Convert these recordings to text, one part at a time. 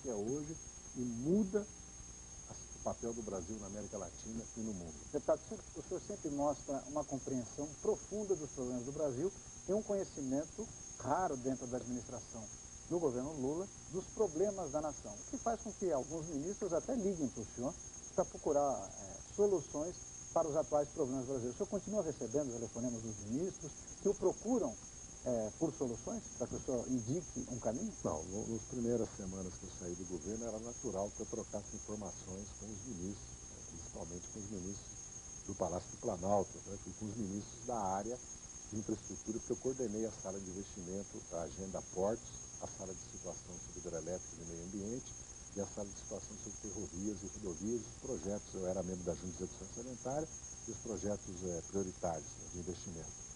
que é hoje e muda o papel do Brasil na América Latina e no mundo. Deputado, o senhor sempre mostra uma compreensão profunda dos problemas do Brasil e um conhecimento raro dentro da administração do governo Lula dos problemas da nação, o que faz com que alguns ministros até liguem para o senhor para procurar soluções para os atuais problemas brasileiros. O senhor continua recebendo os telefonemas dos ministros que o procuram por soluções, para que o senhor indique um caminho? Não, nas primeiras semanas que eu saí do governo era natural que eu trocasse informações com os ministros, principalmente com os ministros do Palácio do Planalto, e com os ministros da área de infraestrutura, porque eu coordenei a sala de investimento, a agenda portos, a sala de situação sobre hidrelétrica e meio ambiente e a sala de situação sobre ferrovias e rodovias, os projetos, eu era membro da Junta de Execução Sanitária e os projetos prioritários de investimento.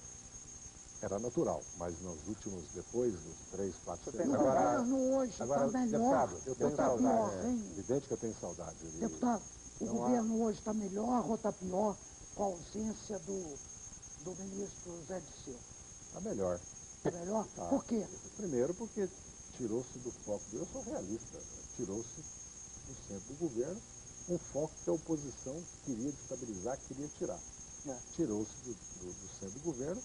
Era natural, mas nos últimos, depois dos 3, 4 semanas... O governo hoje está melhor, deputado, eu tenho ou está saudade, pior, hein? evidente que eu tenho saudade. Deputado, o governo hoje está melhor ou está pior com a ausência do ministro Zé Dirceu? Está melhor. Está melhor? Por quê? Primeiro porque tirou-se do foco, eu sou realista, tirou-se do centro do governo um foco que a oposição queria destabilizar, queria tirar. Tirou-se do centro do governo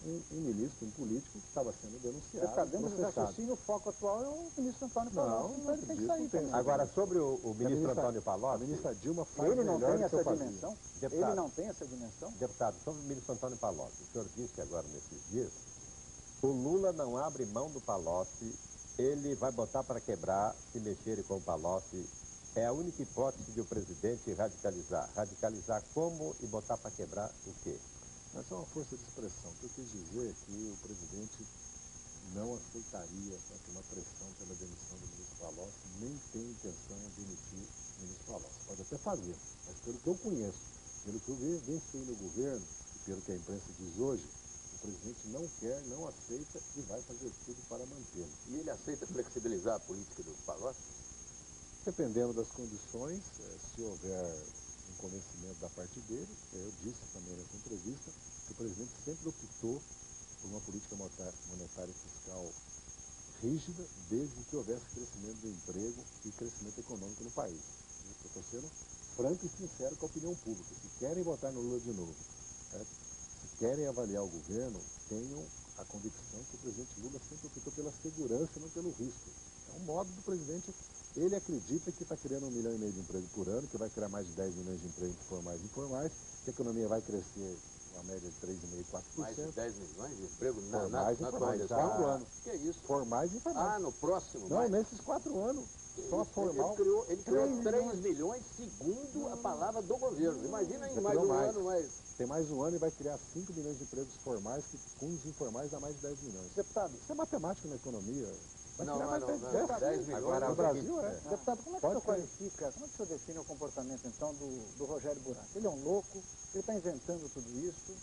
um ministro, um político que estava sendo denunciado. Está dentro do raciocínio, o foco atual é o ministro Antônio Palocci, então ele tem que sair também. Agora, sobre o ministro Antônio Palocci... A ministra Dilma faz ele não melhor tem do que eu essa fazia. dimensão? Deputado, Ele não tem essa dimensão? Deputado, sobre o ministro Antônio Palocci, o senhor disse agora nesses dias, o Lula não abre mão do Palocci, ele vai botar para quebrar se mexerem com o Palocci. É a única hipótese de o presidente radicalizar. Radicalizar como e botar para quebrar o quê? Essa é uma força de expressão. O que eu quis dizer é que o presidente não aceitaria uma pressão pela demissão do ministro Palocci, nem tem intenção de demitir o ministro Palocci. Pode até fazer, mas pelo que eu conheço, pelo que eu venci no governo, e pelo que a imprensa diz hoje, o presidente não quer, não aceita e vai fazer tudo para mantê-lo. E ele aceita flexibilizar a política do Palocci? Dependendo das condições, se houver um convencimento da parte dele, eu disse também nessa entrevista que o presidente sempre optou por uma política monetária e fiscal rígida, desde que houvesse crescimento do emprego e crescimento econômico no país. Eu estou sendo franco e sincero com a opinião pública. Se querem votar no Lula de novo, se querem avaliar o governo, tenham a convicção que o presidente Lula sempre optou pela segurança e não pelo risco. É um modo do presidente. Ele acredita que está criando 1,5 milhão de empregos por ano, que vai criar mais de 10 milhões de empregos formais e informais, que a economia vai crescer uma média de 3,5%, 4%. Mais de 10 milhões de empregos formais e informais, atualização? 4 anos. Que é isso? Formais e informais. Ah, no próximo? Não, nesses 4 anos. Só formal. Ele criou 3 milhões segundo a palavra do governo. Imagina em mais um ano mais. Tem mais um ano e vai criar 5 milhões de empregos formais, que com os informais dá mais de 10 milhões. Deputado, isso é matemática na economia. Vai não, criar mais 10 milhões. Agora, no Brasil Deputado, como é que o senhor qualifica, como é que o senhor define o comportamento, então, do Rogério Buratti? Ele é um louco, ele está inventando tudo isso.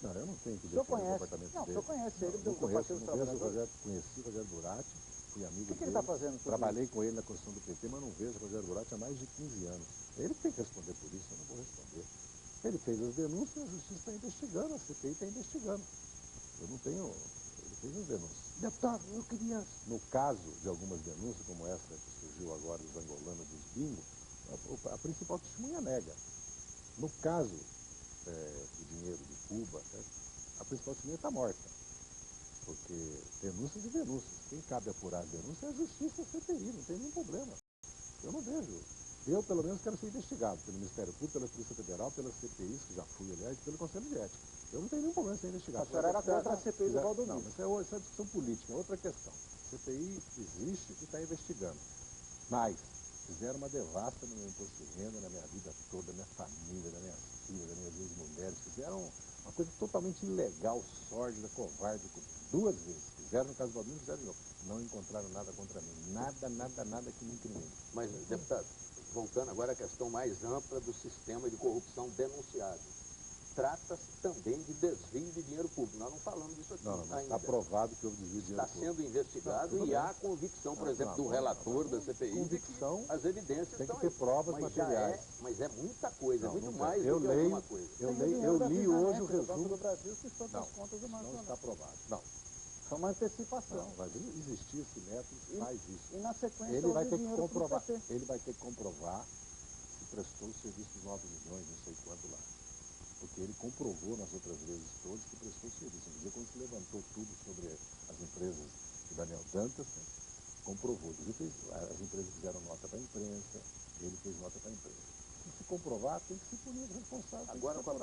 Não, eu não tenho que definir o comportamento dele. Não, o senhor conhece ele do Partido dos Trabalhadores. Conheci o Rogério Buratti, fui amigo dele. O que ele está fazendo? Trabalhei com ele na construção do PT, mas não vejo o Rogério Buratti há mais de 15 anos. Ele tem que responder por isso, eu não vou responder. Ele fez as denúncias, a justiça está investigando, a CPI está investigando. Eu não tenho... Ele fez as denúncias. Deputado, eu queria... No caso de algumas denúncias, como essa que surgiu agora dos angolanos dos bingos, a principal testemunha nega. No caso do dinheiro de Cuba, a principal testemunha está morta. Porque denúncias e denúncias. Quem cabe apurar as denúncias é a justiça e a CPI, não tem nenhum problema. Eu não vejo. Eu, pelo menos, quero ser investigado pelo Ministério Público, pela Polícia Federal, pelas CPIs, que já fui, aliás, e pelo Conselho de Ética. Eu não tenho nenhum problema em ser investigado. A senhora era contra a CPI do Valdomiro. Não, mas isso é discussão política, é outra questão. A CPI existe e está investigando. Mas fizeram uma devasta no meu imposto de renda, na minha vida toda, na minha família, das minhas filhas, das minhas ex-mulheres. Fizeram uma coisa totalmente ilegal, sórdida, covarde, 2 vezes. Fizeram no caso do Valdomiro, fizeram de novo. Não encontraram nada contra mim. Nada que me incrimine. Mas, deputado, voltando agora à questão mais ampla do sistema de corrupção denunciado. Trata-se também de desvio de dinheiro público. Nós não falamos disso aqui ainda. Está provado que houve desvio de dinheiro público. Está sendo investigado e há a convicção, por exemplo, do relator da CPI, convicção, de que as evidências tem que ter provas materiais. Mas é muita coisa, não, muito não mais eu do que leio, alguma coisa. Eu li hoje o resumo. do Brasil, que foi das contas do Não está provado. Não. é uma antecipação. Não, mas existir esse método faz isso. E na sequência Ele vai houve ter que dinheiro pro comprovar. PT. Ele vai ter que comprovar se prestou o serviço dos 9 milhões, não sei quanto lá. Porque ele comprovou nas outras vezes todas que prestou o serviço. Inclusive, quando se levantou tudo sobre as empresas de Daniel Dantas, né, comprovou. Inclusive, as empresas fizeram nota para a imprensa, ele fez nota para a imprensa. Se comprovar, tem que se punir os responsáveis. Agora, com a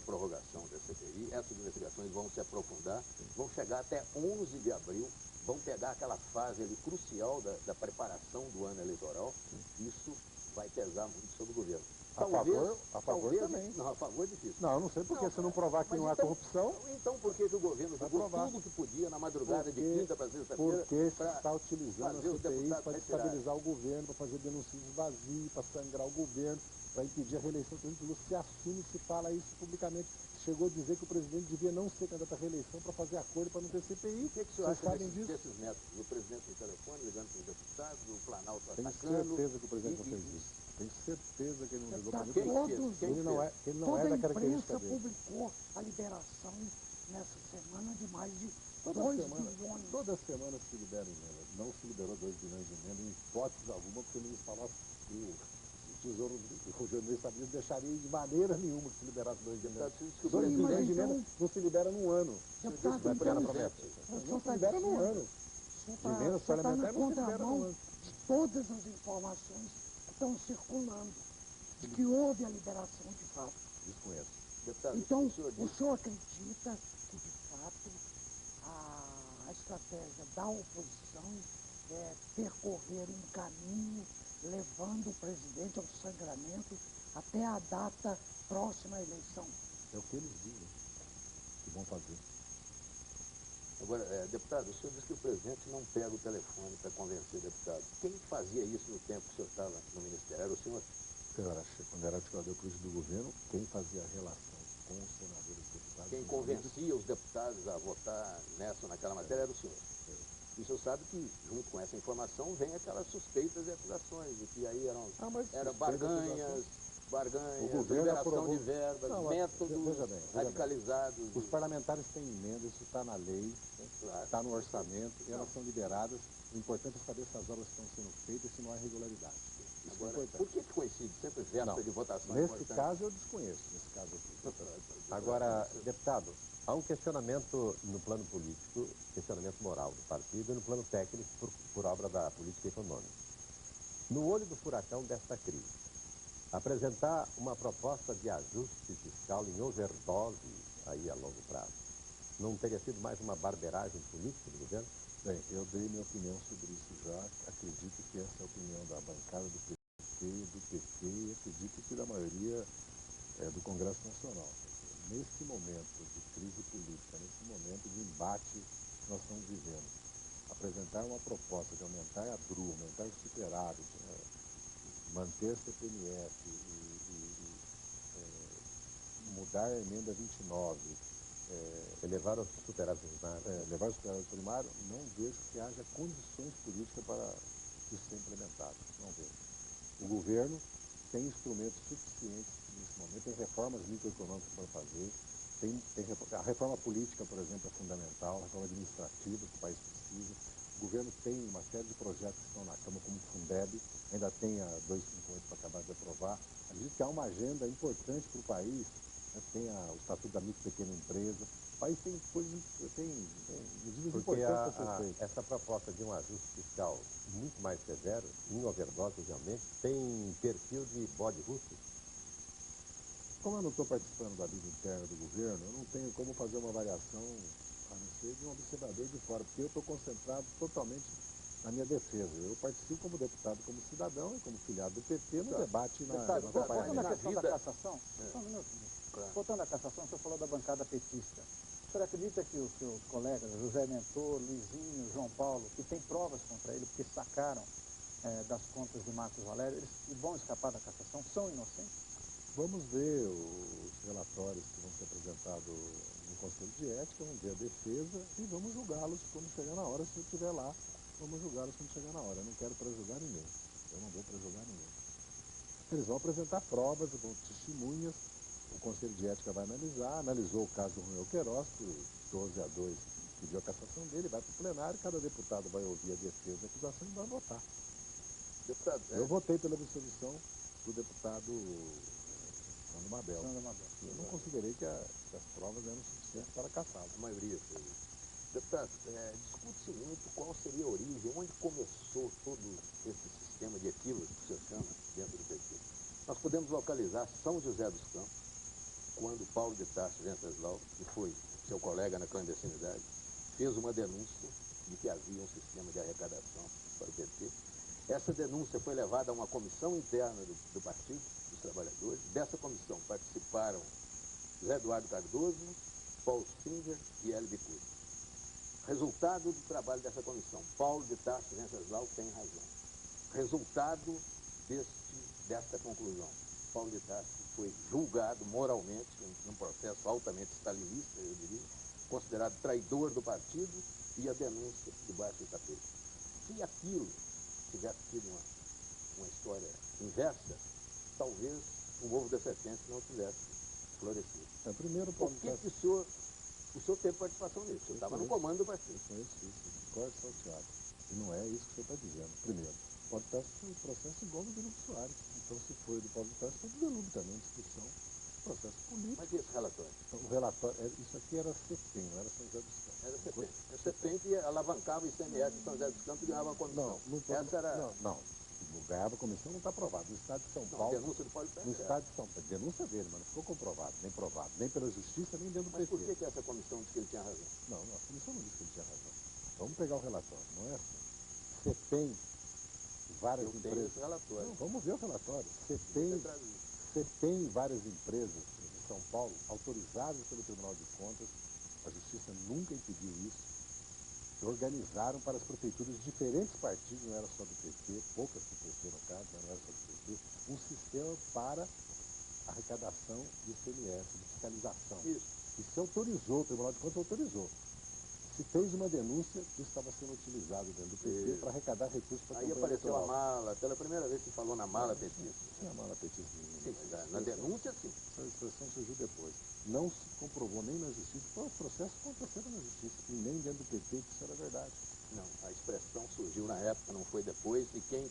prorrogação da CPI, essas investigações vão se aprofundar, vão chegar até 11 de abril, vão pegar aquela fase ali crucial da preparação do ano eleitoral. Isso vai pesar muito sobre o governo. A favor também. Não, a favor é difícil. Não, não sei porque se não provar que não há corrupção... Então por que o governo jogou tudo que podia na madrugada de quinta para sexta-feira? Porque se está utilizando a CPI para retirarem. destabilizar o governo, para fazer denúncias vazias, para sangrar o governo, para impedir a reeleição. O presidente Lula se assume, se fala isso publicamente. Chegou a dizer que o presidente devia não ser candidato à reeleição para fazer acordo para não ter CPI. O que o senhor acha desses métodos? O presidente no telefone, ligando para os deputados, o Planalto Tenho atacando... certeza que o presidente não fez isso. Tenho certeza que ele não ligou para mim. Ele não é da característica dele. Toda a imprensa publicou a liberação nessa semana de mais de 2 bilhões. Toda semana se libera emenda. Não se liberou 2 bilhões de emenda em hipótese alguma, porque o ministro Palocci e o Tesouro, o ministro Estabilidade deixaria de maneira nenhuma que se liberasse 2 bilhões. 2 bilhões de emenda não se libera num ano. Deputado, Não se libera num ano. De emendas parlamentares não se libera num ano. De todas as informações que estão circulando, de que houve a liberação de fato. Desconheço. Deputado, Então, o senhor acredita que, de fato, a estratégia da oposição é percorrer um caminho levando o presidente ao sangramento até a data próxima à eleição? É o que eles dizem que vão fazer. Agora, deputado, o senhor disse que o presidente não pega o telefone para convencer deputado. Quem fazia isso no tempo que o senhor estava no ministério? Era o senhor? Quando era articulador político do governo, quem fazia a relação com os senadores e deputados... Quem convencia os deputados a votar nessa ou naquela matéria era o senhor. E o senhor sabe que, junto com essa informação, vem aquelas suspeitas e acusações, de que aí eram barganhas, liberação de verbas, métodos radicalizados. Os parlamentares têm emenda, isso está na lei, está no orçamento, e elas são liberadas. O importante é saber se as obras estão sendo feitas e se não há irregularidade. Isso agora, é importante. por que coincide sempre véspera de votação? Nesse caso eu desconheço, nesse caso aqui. Agora, deputado, há um questionamento no plano político, questionamento moral do partido, e no plano técnico por obra da política econômica. No olho do furacão desta crise, apresentar uma proposta de ajuste fiscal em overdose aí a longo prazo, não teria sido mais uma barbeiragem política do governo? Bem, eu dei minha opinião sobre isso já. Acredito que essa é a opinião da bancada do PT, do PT e acredito que da maioria do Congresso Nacional. Nesse momento de crise política, nesse momento de embate que nós estamos vivendo, apresentar uma proposta de aumentar a DRU, aumentar o superávit, manter a CPMF mudar a emenda 29, elevar os superávites primários. Levar os superávites primários, não vejo que haja condições políticas para isso ser implementado. Não vejo. O governo tem instrumentos suficientes nesse momento, tem reformas microeconômicas para fazer, a reforma política, por exemplo, é fundamental, a reforma administrativa que o país precisa. O governo tem uma série de projetos que estão na Câmara, como o Fundeb, ainda tem a 258 para acabar de aprovar. Acredito que há uma agenda importante para o país, tem o Estatuto da Micro e Pequena Empresa. O país tem coisas, tem medidas importantes para ser feitas. Essa proposta de um ajuste fiscal muito mais severo, em overdose realmente, tem perfil de bode russo? Como eu não estou participando da vida interna do governo, eu não tenho como fazer uma avaliação, a não ser de um observador de fora, porque eu estou concentrado totalmente na minha defesa. Eu participo como deputado, como cidadão e como filiado do PT no debate na campanha. Voltando à questão da cassação, só um minuto. Voltando à cassação, o senhor falou da bancada petista. O senhor acredita que os seus colegas, José Mentor, Luizinho, João Paulo, que têm provas contra ele, porque sacaram das contas de Marcos Valério, eles vão escapar da cassação? São inocentes? Vamos ver os relatórios que vão ser apresentados no Conselho de Ética, vamos ver a defesa e vamos julgá-los quando chegar na hora. Se eu estiver lá, vamos julgá-los quando chegar na hora. Eu não quero prejugar ninguém. Eu não vou prejugar ninguém. Eles vão apresentar provas, vão testemunhas, o Conselho de Ética vai analisar, analisou o caso do Romeu Queiroz, por 12-2 pediu a cassação dele, vai para o plenário, cada deputado vai ouvir a defesa da acusação e vai votar. Deputado, Eu votei pela absolvição do deputado Sandro Mabel. Eu não considerei que as provas eram suficientes para caçá-lo. A maioria fez isso. Deputado, discute-se muito qual seria a origem, onde começou todo esse sistema de equívocos que o senhor chama dentro do PT. Nós podemos localizar São José dos Campos, quando Paulo de Tarso Venceslau, que foi seu colega na clandestinidade, fez uma denúncia de que havia um sistema de arrecadação para o PT. Essa denúncia foi levada a uma comissão interna do Partido dos Trabalhadores. Dessa comissão participaram José Eduardo Cardoso, Paulo Singer e Hélio Bicudo. Resultado do trabalho dessa comissão, Paulo de Tarso Venceslau tem razão. Resultado desta conclusão, Paulo de Tarso foi julgado moralmente, num processo altamente stalinista, eu diria, considerado traidor do partido e a denúncia debaixo do tapete. Se aquilo tivesse tido uma história inversa, talvez o ovo da serpente não tivesse florescido. Primeiro, Por que o senhor teve participação nisso? O senhor estava no comando do partido. Eu conheço isso, discordo salteado. E não é isso que o senhor está dizendo. Primeiro, Paulo de Tarso foi um processo igual ao do Delúbio Soares. Então, se foi do Paulo de Tarso, foi do Delúbio também, discussão, processo político. Mas e esse relatório? Então, o relatório, isso aqui era CEPEM, não era São José dos Campos. Era CEPEM. A CEPEM alavancava o ICMS de São José dos Campos e ganhava a comissão. Não, ganhava a comissão, não está provado. No estado de São Paulo... A denúncia do Paulo de Tarso. No estado de São Paulo, denúncia dele, mas não ficou comprovado, nem provado, nem pela justiça, nem dentro do PT. Mas por que essa comissão disse que ele tinha razão? Não, a comissão não disse que ele tinha razão. Vamos pegar o relatório, não é assim. CEPEM, várias empresas... Esse relatório. Não, vamos ver o relatório. CEPEM e várias empresas de São Paulo, autorizadas pelo Tribunal de Contas, a justiça nunca impediu isso, organizaram para as prefeituras de diferentes partidos, não era só do PT, poucas do PT no caso, não era só do PT, um sistema para arrecadação de ICMS, de fiscalização. Isso. E se autorizou, o Tribunal de Contas autorizou. Se fez uma denúncia, isso estava sendo utilizado dentro do PT para arrecadar recursos para a campanha apareceu eleitoral. a mala, pela primeira vez se falou na mala petista. Tinha a mala petista. Sim, na denúncia, sim. Essa expressão surgiu depois. Não se comprovou nem na justiça, foi um processo acontecendo na justiça, e nem dentro do PT que isso era verdade. Não, a expressão surgiu na época, não foi depois, e quem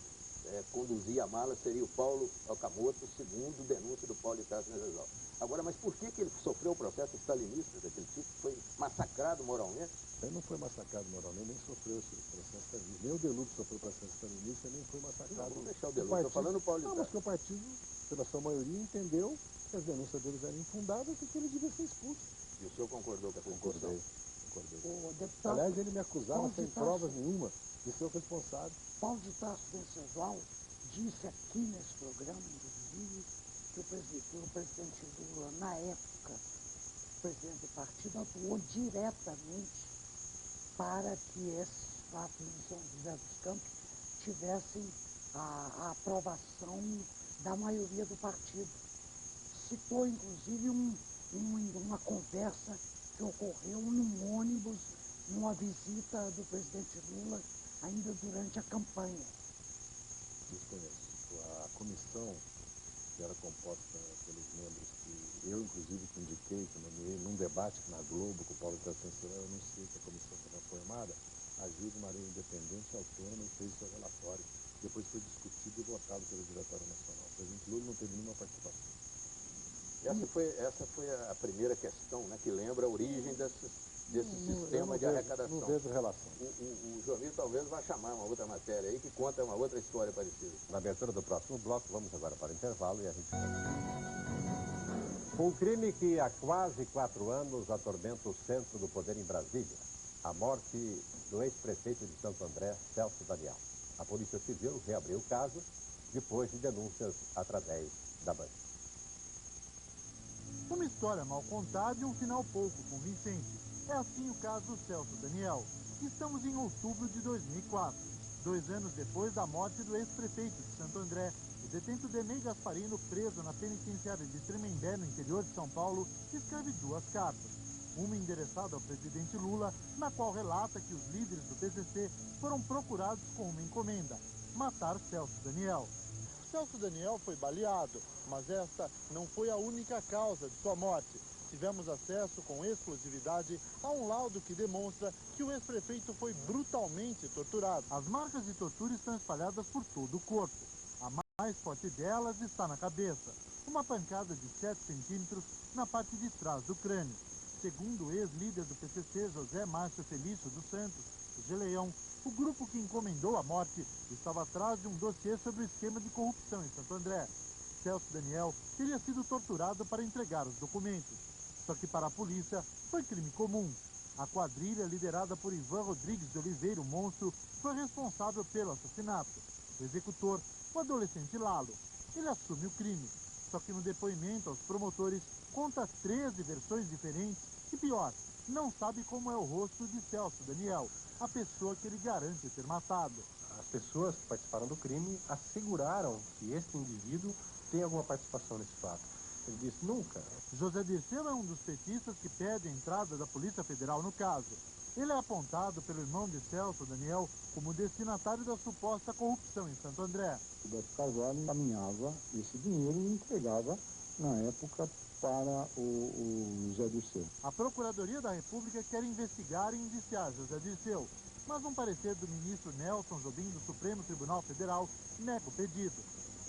conduzia a mala seria o Paulo Okamoto, segundo denúncia do Paulo de Tarso Venceslau. Agora, mas por que ele sofreu o processo stalinista daquele tipo? Foi massacrado moralmente? Ele não foi massacrado moralmente, nem sofreu esse processo stalinista. Nem o Delúbio sofreu o processo stalinista, nem foi massacrado. Não, vamos deixar o Delúbio, estou falando o Paulo de Tarso. Mas que o partido, pela sua maioria, entendeu que as denúncias deles eram infundadas e que ele devia ser expulso. E o senhor concordou com essa Concordei. O deputado, aliás, ele me acusava sem provas nenhuma de ser o responsável. Paulo de Tarso Venceslau disse aqui nesse programa, inclusive, que o presidente Lula, na época, o presidente do partido, atuou diretamente para que esses fatos em São José dos Campos tivessem a aprovação da maioria do partido. Citou, inclusive, uma conversa que ocorreu num ônibus, numa visita do presidente Lula, ainda durante a campanha. Desconheço. A comissão, que era composta pelos membros que eu, inclusive, que indiquei, que nomeei num debate na Globo com o Paulo de Tarso Venceslau, eu anunciei que a comissão estava formada, agiu de maneira independente, autônoma e fez seu relatório. Depois foi discutido e votado pelo Diretório Nacional. O presidente Lula não teve nenhuma participação. Essa foi a primeira questão, né, que lembra a origem desse sistema de arrecadação. Não vejo relação. O Jomir talvez vá chamar uma outra matéria aí que conta uma outra história parecida. Na abertura do próximo bloco, vamos agora para o intervalo e a gente volta. Um crime que há quase 4 anos atormenta o centro do poder em Brasília. A morte do ex-prefeito de Santo André, Celso Daniel. A Polícia Civil reabriu o caso depois de denúncias através da Band. Uma história mal contada e um final pouco convincente. É assim o caso do Celso Daniel. Estamos em outubro de 2004, 2 anos depois da morte do ex-prefeito de Santo André. O detento Deney Gasparino, preso na penitenciária de Tremembé, no interior de São Paulo, escreve 2 cartas. Uma endereçada ao presidente Lula, na qual relata que os líderes do PCC foram procurados com uma encomenda: matar Celso Daniel. Celso Daniel foi baleado, mas esta não foi a única causa de sua morte. Se tivemos acesso com exclusividade a um laudo que demonstra que o ex-prefeito foi brutalmente torturado. As marcas de tortura estão espalhadas por todo o corpo. A mais forte delas está na cabeça. Uma pancada de 7 centímetros na parte de trás do crânio. Segundo o ex-líder do PCC, José Márcio Felício dos Santos, de Leão, o grupo que encomendou a morte estava atrás de um dossiê sobre o esquema de corrupção em Santo André. Celso Daniel teria sido torturado para entregar os documentos. Só que para a polícia foi crime comum. A quadrilha, liderada por Ivan Rodrigues de Oliveira, o monstro, foi responsável pelo assassinato. O executor, o adolescente Lalo. Ele assume o crime. Só que no depoimento aos promotores conta 13 versões diferentes e pior, não sabe como é o rosto de Celso Daniel, a pessoa que ele garante ter matado. As pessoas que participaram do crime asseguraram que este indivíduo tem alguma participação nesse fato. Ele disse nunca. José Dirceu é um dos petistas que pede a entrada da Polícia Federal no caso. Ele é apontado pelo irmão de Celso Daniel como destinatário da suposta corrupção em Santo André. O Beto Carvalho encaminhava esse dinheiro e entregava, na época, para o José Dirceu. A Procuradoria da República quer investigar e indiciar José Dirceu, mas um parecer do ministro Nelson Jobim do Supremo Tribunal Federal nega o pedido.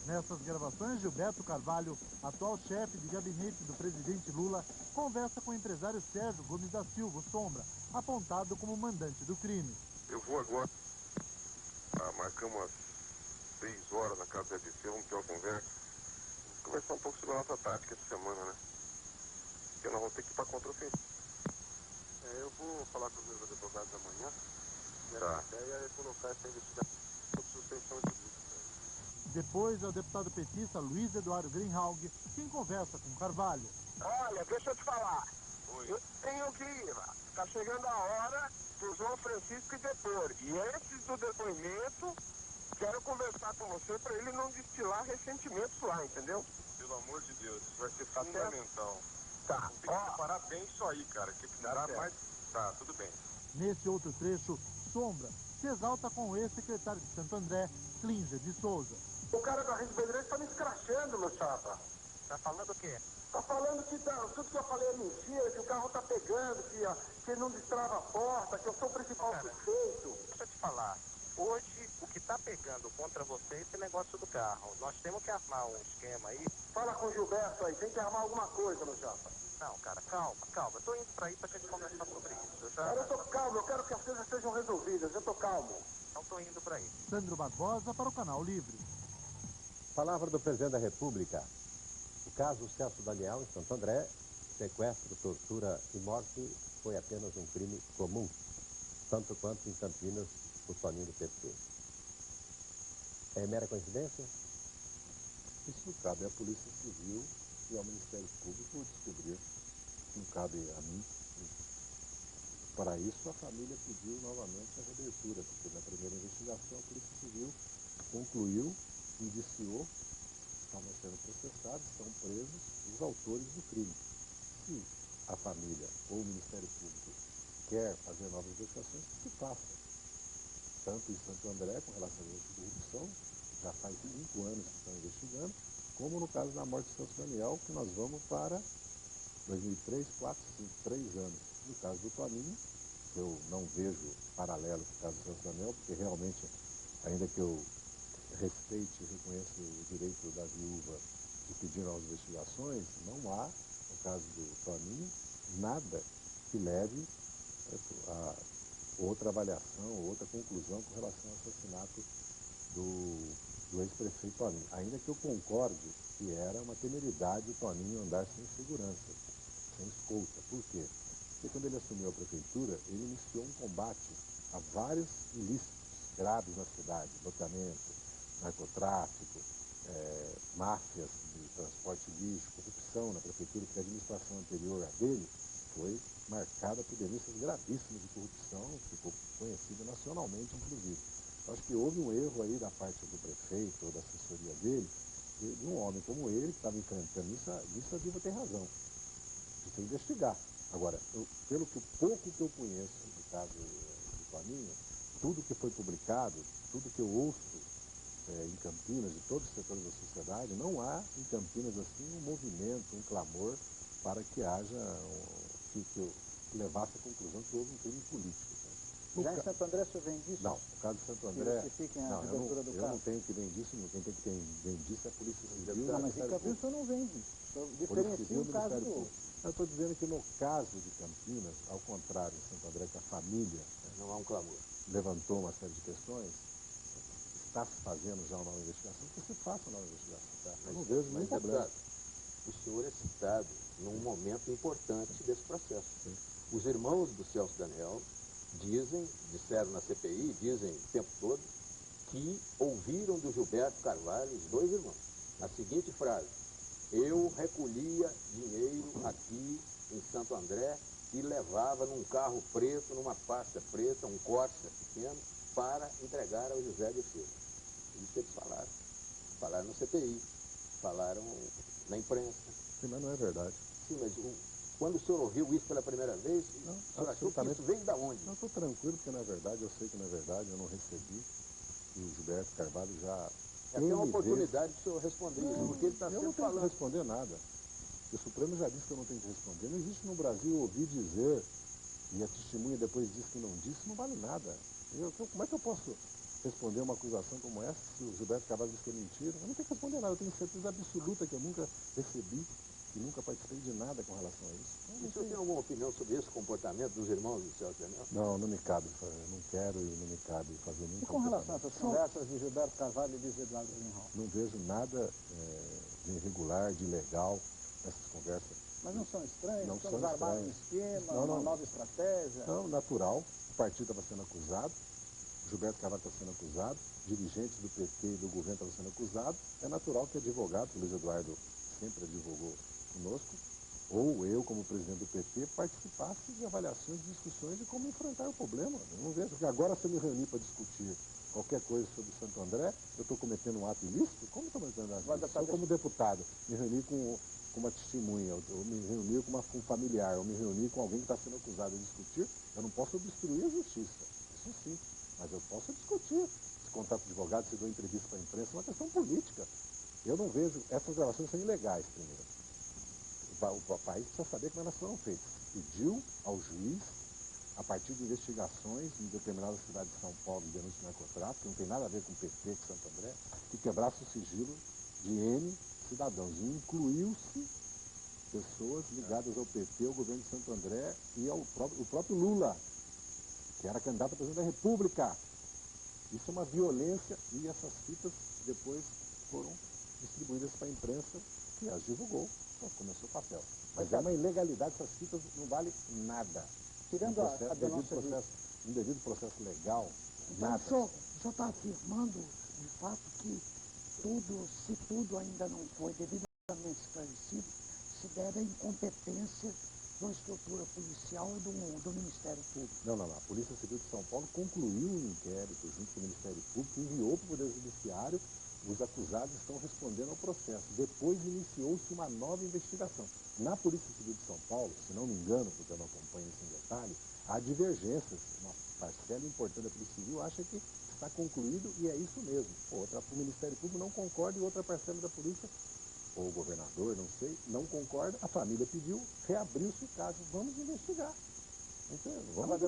Nessas gravações, Gilberto Carvalho, atual chefe de gabinete do presidente Lula, conversa com o empresário Sérgio Gomes da Silva, o Sombra, apontado como mandante do crime. Eu vou agora, marcamos às 6 horas na casa da DC, vamos ter uma conversa. Conversar um pouco sobre a nossa tática essa semana, né? Porque nós vamos ter que ir para contra-ofensiva. Eu vou falar com os meus advogados amanhã. A ideia é colocar essa investigação sob suspensão de juízo. Depois é o deputado petista Luiz Eduardo Greenhalgh quem conversa com Carvalho. Olha, deixa eu te falar. Oi. Eu tenho que ir. Está chegando a hora do João Francisco e depor. E antes do depoimento, quero conversar com você para ele não destilar ressentimentos lá, entendeu? Pelo amor de Deus, isso vai ser fundamental. Tá. Tem que preparar bem isso aí, cara. Que dá mais... Tá, tudo bem. Nesse outro trecho, Sombra se exalta com o ex-secretário de Santo André, Clínger de Souza. O cara da Rede Bandeirantes está me escrachando, meu chapa. Tá falando o quê? Tá falando que tudo que eu falei é mentira, que o carro tá pegando, que não destrava a porta, que eu sou o principal suspeito. Deixa eu te falar. Hoje, o que tá pegando contra você é esse negócio do carro. Nós temos que armar um esquema aí. Fala com o Gilberto aí, tem que armar alguma coisa, meu chapa. Não, cara, calma. Eu tô indo pra aí pra gente conversar sobre isso. Cara, eu tô calmo, eu quero que as coisas sejam resolvidas, eu tô calmo. Então tô indo pra aí. Sandro Barbosa para o Canal Livre. Palavra do presidente da República. O caso Celso Daniel, em Santo André, sequestro, tortura e morte foi apenas um crime comum, tanto quanto em Campinas, o Toninho do PT. É mera coincidência? Isso cabe à Polícia Civil e ao Ministério Público descobrir. Não cabe a mim. Para isso, a família pediu novamente a reabertura, porque na primeira investigação a Polícia Civil concluiu, indiciou, estavam sendo processados, estão presos os autores do crime. Se a família ou o Ministério Público quer fazer novas investigações, que se faça. Tanto em Santo André, com relação à corrupção, já faz 5 anos que estão investigando, como no caso da morte de Celso Daniel, que nós vamos para 2003, 4, 5, 3 anos. No caso do Toninho, eu não vejo paralelo com o caso do Celso Daniel, porque realmente, ainda que eu respeite e reconheça o direito da viúva de pedir novas investigações, não há, no caso do Toninho, nada que leve a outra avaliação, outra conclusão com relação ao assassinato do ex-prefeito Toninho. Ainda que eu concorde que era uma temeridade o Toninho andar sem segurança, sem escolta. Por quê? Porque quando ele assumiu a prefeitura, ele iniciou um combate a vários ilícitos graves na cidade, loteamento, narcotráfico, máfias de transporte lixo, corrupção na prefeitura, porque a administração anterior a dele foi marcada por denúncias gravíssimas de corrupção, ficou conhecida nacionalmente, inclusive. Eu acho que houve um erro aí da parte do prefeito ou da assessoria dele, de um homem como ele, que estava enfrentando isso, a Diva tem razão. Precisa investigar. Agora, pelo pouco que eu conheço do caso do Toninho, tudo que foi publicado, tudo que eu ouço em Campinas, de todos os setores da sociedade, não há em Campinas assim um movimento, um clamor para que haja, que levasse à conclusão que houve um crime político. Né? Já em Santo André, o senhor vem disso? Não, no caso de Santo André, não, eu não tenho que vem disso, quem tem que vem disso é a Polícia Civil. Não, mas em Campinas o senhor não vem disso. O senhor diferencia um caso do outro. Eu estou dizendo que no caso de Campinas, ao contrário de Santo André, que a família não há um clamor, levantou uma série de questões, está se fazendo já uma nova investigação, que se faça uma nova investigação. Tá? Eu não vejo nenhum problema. Deputado, o senhor é citado num momento importante desse processo. Sim. Os irmãos do Celso Daniel disseram na CPI, dizem o tempo todo, que ouviram do Gilberto Carvalho, os dois irmãos, a seguinte frase: eu recolhia dinheiro aqui em Santo André e levava num carro preto, numa pasta preta, um Corsa pequeno, para entregar ao José de Silva. Isso eles falaram. Falaram na CPI, falaram na imprensa. Sim, mas não é verdade. Sim, mas quando o senhor ouviu isso pela primeira vez, o senhor achou que isso veio da onde? Eu estou tranquilo, porque não é verdade, eu sei que não é verdade, eu não recebi. E o Gilberto Carvalho já... É até uma oportunidade do senhor responder isso, porque ele está sempre falando... Eu não tenho que responder nada. O Supremo já disse que eu não tenho que responder. Não existe no Brasil ouvir dizer, e a testemunha depois diz que não disse, não vale nada. Como é que eu posso responder uma acusação como essa se o Gilberto Carvalho diz que é mentira? Eu não tenho que responder nada, eu tenho certeza absoluta que eu nunca recebi e nunca participei de nada com relação a isso. O senhor tem alguma opinião sobre esse comportamento dos irmãos do Celso Daniel? Não me cabe, eu não quero e não me cabe fazer nenhum comportamento. E com relação a essas conversas de Gilberto Carvalho e Luiz Eduardo Greenhalgh? Não vejo nada de irregular, de ilegal nessas conversas. Mas não são estranhos? Não Estamos são armados um estranhos. esquema, uma nova estratégia? Não, natural. O partido estava sendo acusado, o Gilberto Carvalho está sendo acusado, dirigentes do PT e do governo estavam sendo acusados. É natural que advogado, o Luiz Eduardo sempre advogou conosco, ou eu, como presidente do PT, participasse de avaliações, de discussões de como enfrentar o problema. Eu não vejo que agora, se eu me reunir para discutir qualquer coisa sobre Santo André, eu estou cometendo um ato ilícito? Como estou cometendo um ato ilícito? Eu, como deputado, me reuni com uma testemunha, eu me reuni com um familiar, eu me reuni com alguém que está sendo acusado de discutir, eu não posso obstruir a justiça. Isso sim, mas eu posso discutir. Se contrato de advogado, se dou entrevista para a imprensa, é uma questão política. Eu não vejo, essas gravações são ilegais, primeiro. O país precisa saber como elas foram feitas. Pediu ao juiz, a partir de investigações em determinadas cidades de São Paulo de denúncia de narcotráfico, que não tem nada a ver com o PT, com Santo André, que quebrasse o sigilo de N cidadãos. E incluiu-se pessoas ligadas ao PT, ao governo de Santo André e ao próprio Lula, que era candidato a presidente da República. Isso é uma violência e essas fitas depois foram distribuídas para a imprensa, que as divulgou. Então, começou o papel. Mas é uma ilegalidade, essas fitas não valem nada. Tirando a denúncia um devido processo legal, então, nada. O senhor está afirmando, de fato, que se tudo ainda não foi devidamente esclarecido, se deve à incompetência da estrutura policial e do Ministério Público. Não. A Polícia Civil de São Paulo concluiu um inquérito junto com o Ministério Público, enviou para o Poder Judiciário, os acusados estão respondendo ao processo. Depois iniciou-se uma nova investigação. Na Polícia Civil de São Paulo, se não me engano, porque eu não acompanho isso em detalhe, há divergências. Uma parcela importante da Polícia Civil acha que está concluído e é isso mesmo. O Ministério Público não concorda e outra parcela da Polícia, ou o governador, não sei, não concorda. A família pediu, reabriu-se o caso. Vamos investigar. Mas,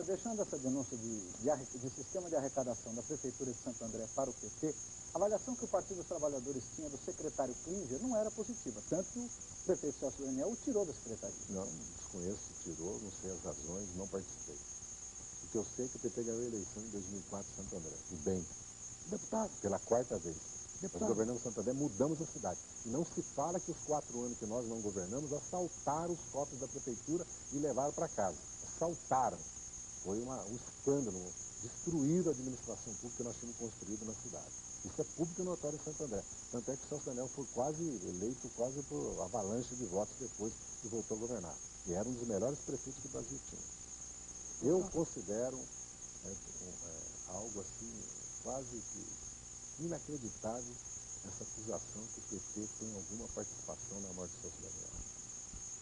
deixando essa denúncia de sistema de arrecadação da Prefeitura de Santo André para o PT, a avaliação que o Partido dos Trabalhadores tinha do secretário Klinger não era positiva, tanto que o prefeito Celso Daniel o tirou da secretaria. Não, desconheço se tirou, não sei as razões, não participei. O que eu sei é que o PT ganhou a eleição em 2004 em Santo André, e bem, deputado, pela quarta vez. Deputado. Nós governamos Santo André, mudamos a cidade. E não se fala que os 4 anos que nós não governamos, assaltaram os cofres da prefeitura e levaram para casa. Assaltaram. Foi um escândalo. Destruíram a administração pública que nós tínhamos construído na cidade. Isso é público e notório em Santo André. Tanto é que o Celso Daniel foi eleito quase por avalanche de votos depois que voltou a governar. E era um dos melhores prefeitos que o Brasil tinha. Eu considero algo assim, quase que inacreditável essa acusação que o PT tem alguma participação na morte do Celso Daniel.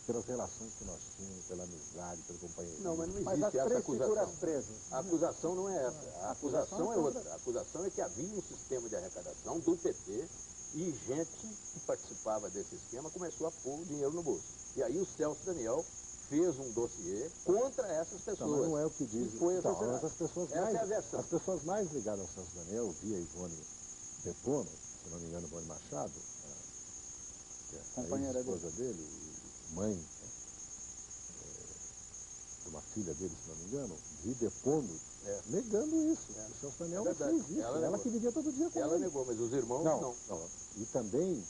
Pelas relações que nós tínhamos, pela amizade, pelo companheirismo. Não, mas não existe essa acusação. A acusação não é essa. A acusação é outra. A acusação é que havia um sistema de arrecadação do PT E gente que participava desse esquema começou a pôr o dinheiro no bolso. E aí o Celso Daniel fez um dossiê contra essas pessoas. Não, mas não é o que diz. Foi Então, assassinado. as pessoas mais ligadas ao Celso Daniel, via Ivone Depono, se não me engano, Ivone Machado, que é a ex-esposa dele, e mãe de uma filha dele, se não me engano, vi depondo, negando isso. O Celso Daniel não fez isso. Ela que vivia todo dia com ele. Ela negou, mas os irmãos não. E também,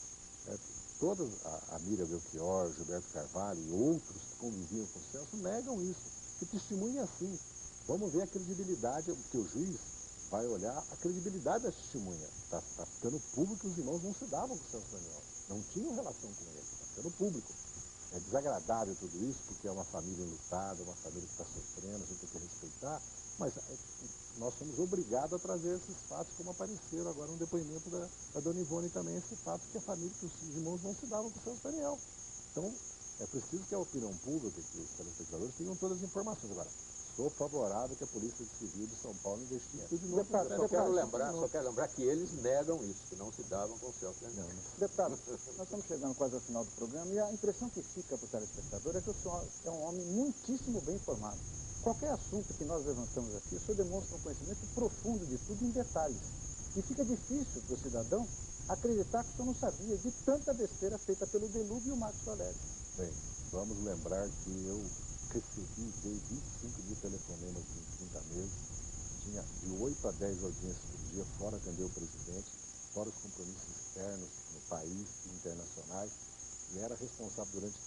todas, a Miriam Belchior, Gilberto Carvalho e outros que conviviam com o Celso negam isso. Que testemunha assim. Vamos ver a credibilidade, porque o juiz vai olhar a credibilidade da testemunha. Está ficando público que os irmãos não se davam com o Celso Daniel. Não tinham relação com ele. Está ficando público. É desagradável tudo isso, porque é uma família enlutada, uma família que está sofrendo, a gente tem que respeitar, mas nós somos obrigados a trazer esses fatos, como apareceram agora no depoimento da dona Ivone também, esse fato que a família, que os irmãos não se davam com o Celso Daniel. Então, é preciso que a opinião pública, que os telespectadores tenham todas as informações. Agora, sou favorável que a Polícia Civil de São Paulo investigue tudo de novo. Deputado, só quero lembrar que eles negam isso, que não se davam com o Celso Daniel. Deputado, nós estamos chegando quase ao final do programa e a impressão que fica para o telespectador é que o senhor é um homem muitíssimo bem informado. Qualquer assunto que nós levantamos aqui, o senhor demonstra um conhecimento profundo de tudo em detalhes. E fica difícil para o cidadão acreditar que o senhor não sabia de tanta besteira feita pelo Delúbio e o Marcos Valério. Bem, vamos lembrar que eu recebi, dei 25 mil telefonemas em 30 meses, tinha de 8 a 10 audiências por dia, fora atender o presidente, fora os compromissos externos no país e internacionais, e era responsável durante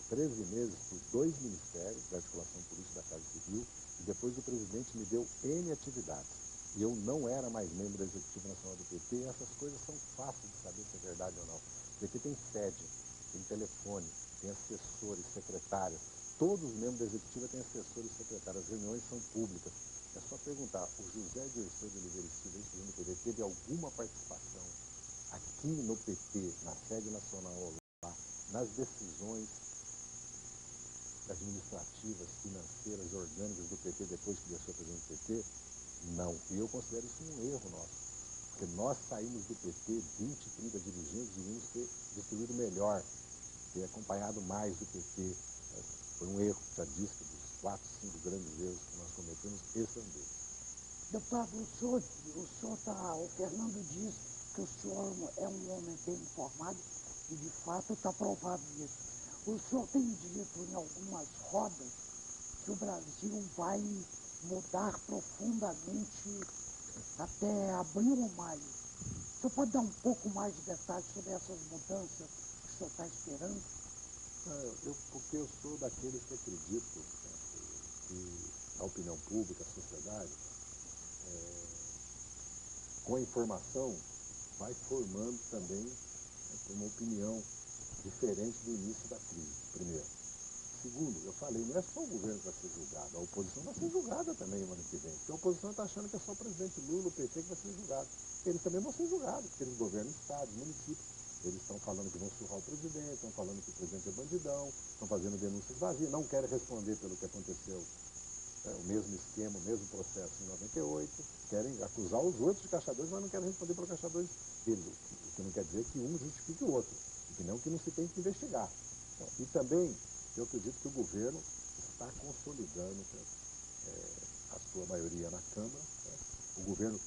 13 meses por 2 ministérios, da articulação política da Casa Civil, e depois o presidente me deu N atividades. E eu não era mais membro da Executiva Nacional do PT, e essas coisas são fáceis de saber se é verdade ou não. O PT tem sede, tem telefone, tem assessores, secretários. Todos os membros da Executiva têm assessores e secretários. As reuniões são públicas. É só perguntar, o José Dirceu de Oliveira e Silva, ex-presidente do PT, teve alguma participação aqui no PT, na sede nacional ou lá, nas decisões administrativas, financeiras, orgânicas do PT depois que deixou o presidente do PT? Não. E eu considero isso um erro nosso. Porque nós saímos do PT, 20, 30 dirigentes, devíamos ter distribuído melhor, ter acompanhado mais do PT. Foi um erro, já disse que dos 4, 5 grandes erros que nós cometemos, esse é um deles. Deputado, o Fernando diz que o senhor é um homem bem informado e de fato está provado isso. O senhor tem dito em algumas rodas que o Brasil vai mudar profundamente até abril ou maio. O senhor pode dar um pouco mais de detalhes sobre essas mudanças que o senhor está esperando? Porque eu sou daqueles que acreditam que a opinião pública, a sociedade, com a informação, vai formando também uma opinião diferente do início da crise, primeiro. Segundo, eu falei, não é só o governo que vai ser julgado, a oposição vai ser julgada também no ano que vem. Porque a oposição está achando que é só o presidente Lula, o PT que vai ser julgado. Eles também vão ser julgados, porque eles governam estados, municípios. Eles estão falando que vão surrar o presidente, estão falando que o presidente é bandidão, estão fazendo denúncias vazias, não querem responder pelo que aconteceu, o mesmo esquema, o mesmo processo em 98, querem acusar os outros de caçadores, mas não querem responder pelos caçadores deles, o que não quer dizer que um justifique o outro, e não que não se tem que investigar. Então, e também, eu acredito que o governo está consolidando a sua maioria na Câmara, o governo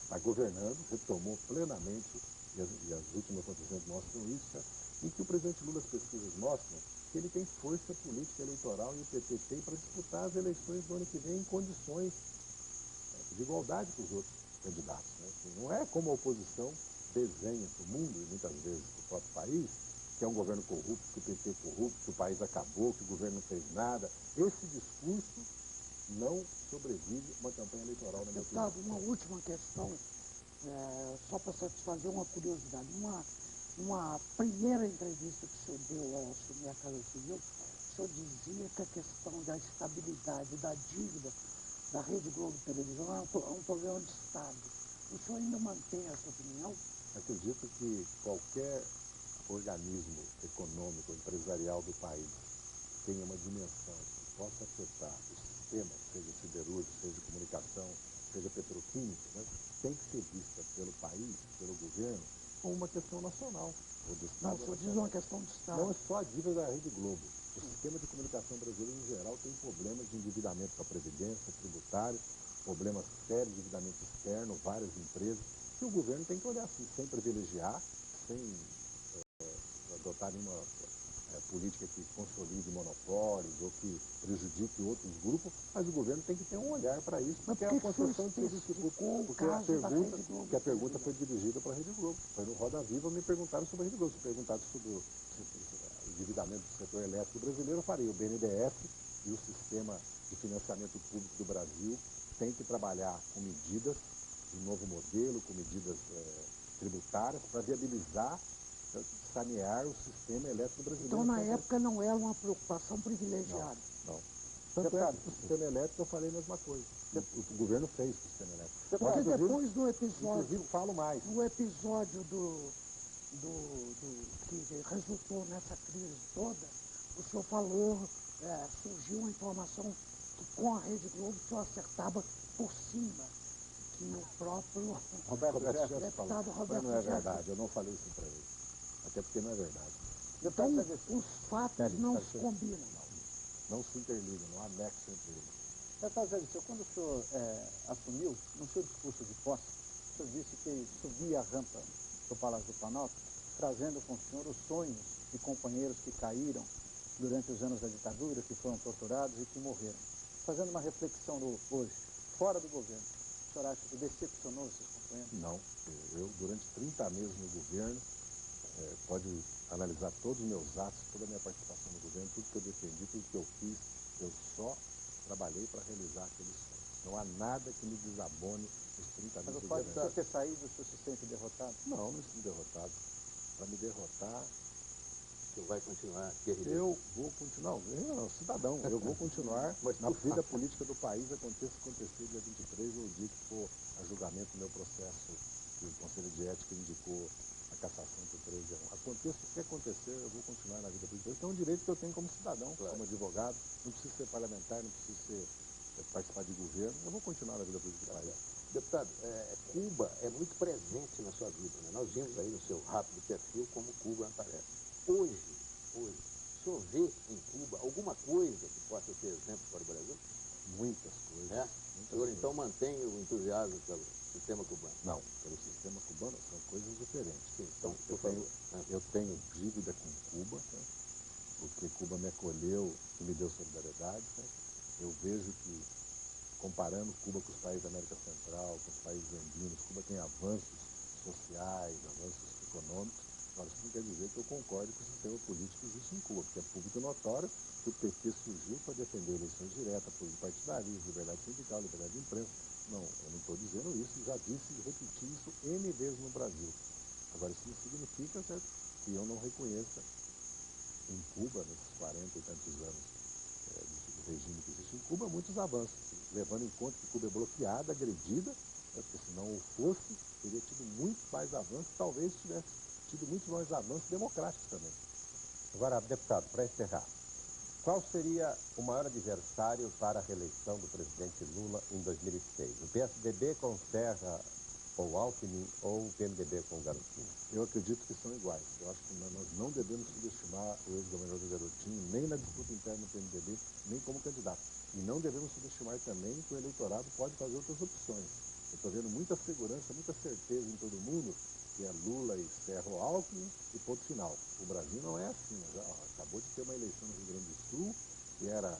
está governando, retomou plenamente, e as últimas acontecimentos mostram isso, e que o presidente Lula, as pesquisas mostram que ele tem força política eleitoral e o PT tem para disputar as eleições do ano que vem em condições de igualdade com os outros candidatos. Não é como a oposição desenha para o mundo, e muitas vezes para o próprio país, que é um governo corrupto, que o PT é corrupto, que o país acabou, que o governo não fez nada. Esse discurso não sobrevive uma campanha eleitoral, na minha opinião. Deputado, uma última questão, só para satisfazer uma curiosidade. Uma primeira entrevista que o senhor deu ao assumir a Casa Civil, o senhor dizia que a questão da estabilidade da dívida da Rede Globo de Televisão é um problema de Estado. O senhor ainda mantém essa opinião? Acredito que qualquer organismo econômico, empresarial do país tenha uma dimensão que possa afetar o sistema, seja siderúrgico, seja comunicação, seja petroquímico, tem que ser vista pelo país, pelo governo, como uma questão nacional. Não, o senhor diz uma questão de Estado. Não é só a dívida da Rede Globo. O sistema de comunicação brasileiro, em geral, tem problemas de endividamento com a Previdência, tributário, problemas sérios de endividamento externo, várias empresas, que o governo tem que olhar assim, sem privilegiar, sem adotar nenhuma política que consolide monopólios ou que prejudique outros grupos, mas o governo tem que ter um olhar para isso, porque é a concessão de serviço público. Porque a pergunta foi dirigida para a Rede Globo. Foi no Roda Viva, me perguntaram sobre a Rede Globo. Se perguntaram sobre o endividamento do setor elétrico brasileiro, eu farei. O BNDES e o sistema de financiamento público do Brasil tem que trabalhar com medidas de novo modelo, com medidas tributárias, para viabilizar, sanear o sistema elétrico brasileiro. Então, na época, não era uma preocupação privilegiada. Não. Tanto é que o sistema elétrico eu falei a mesma coisa. O governo fez o sistema elétrico. Porque depois do episódio... Inclusive, falo mais. No episódio que resultou nessa crise toda, o senhor falou, surgiu uma informação que com a Rede Globo o senhor acertava por cima, que o próprio Roberto Jefferson deputado falou. Roberto Mas não é Jefferson. verdade, eu não falei isso para ele. Até porque não é verdade. Então, os fatos não se combinam. Não se interligam, não há nexo entre eles. Deputado Zé Dirceu, quando o senhor assumiu, no seu discurso de posse, o senhor disse que subia a rampa do Palácio do Planalto, trazendo com o senhor os sonhos de companheiros que caíram durante os anos da ditadura, que foram torturados e que morreram. Fazendo uma reflexão hoje, fora do governo, o senhor acha que decepcionou esses companheiros? Não. Eu, durante 30 meses no governo, pode analisar todos os meus atos, toda a minha participação no governo, tudo que eu defendi, tudo que eu fiz, eu só trabalhei para realizar aqueles sonhos. Não há nada que me desabone nos 30 meses do governo. Mas o fato de você ter saído, o senhor se sente derrotado? Não, não estou derrotado. Para me derrotar... O senhor vai continuar guerrilheiro? Eu vou continuar, cidadão, eu vou continuar na vida política do país, aconteça acontecer dia 23, ou o dia que for a julgamento do meu processo, que o Conselho de Ética indicou a cassação por 13 a 1. Aconteça o que acontecer, eu vou continuar na vida política. Então é um direito que eu tenho como cidadão, como advogado, não preciso ser parlamentar, não preciso participar de governo, eu vou continuar na vida política do país. Deputado, Cuba é muito presente na sua vida, né? Nós vimos aí no seu rápido perfil como Cuba aparece. Hoje, o senhor vê em Cuba alguma coisa que possa ser exemplo para o Brasil? Muitas coisas. O senhor então mantém o entusiasmo pelo sistema cubano? Não, pelo sistema cubano são coisas diferentes. Sim, então, eu tenho dívida com Cuba, né? Porque Cuba me acolheu e me deu solidariedade. Né? Eu vejo que, comparando Cuba com os países da América Central, com os países andinos, Cuba tem avanços sociais, avanços econômicos. Agora, isso não quer dizer que eu concorde com o sistema político que existe em Cuba, porque é público notório que o PT surgiu para defender eleições diretas, partidarismo, liberdade sindical, liberdade de imprensa. Não, eu não estou dizendo isso, já disse e repeti isso N vezes no Brasil. Agora, isso não significa, certo, que eu não reconheça em Cuba, nesses 40 e tantos anos do regime que existe em Cuba, muitos avanços, levando em conta que Cuba é bloqueada, agredida, porque se não o fosse, teria tido muito mais avanços, talvez tivesse tido muitos mais avanços democráticos também. Agora, deputado, para encerrar, qual seria o maior adversário para a reeleição do presidente Lula em 2006? O PSDB com Serra ou Alckmin ou o PMDB com Garotinho? Eu acredito que são iguais. Eu acho que nós não devemos subestimar o ex-governador Garotinho, nem na disputa interna do PMDB, nem como candidato. E não devemos subestimar também que o eleitorado pode fazer outras opções. Eu estou vendo muita segurança, muita certeza em todo mundo, que é Lula e Serra ou Alckmin e ponto final. O Brasil não é assim. Já acabou de ter uma eleição no Rio Grande do Sul, que era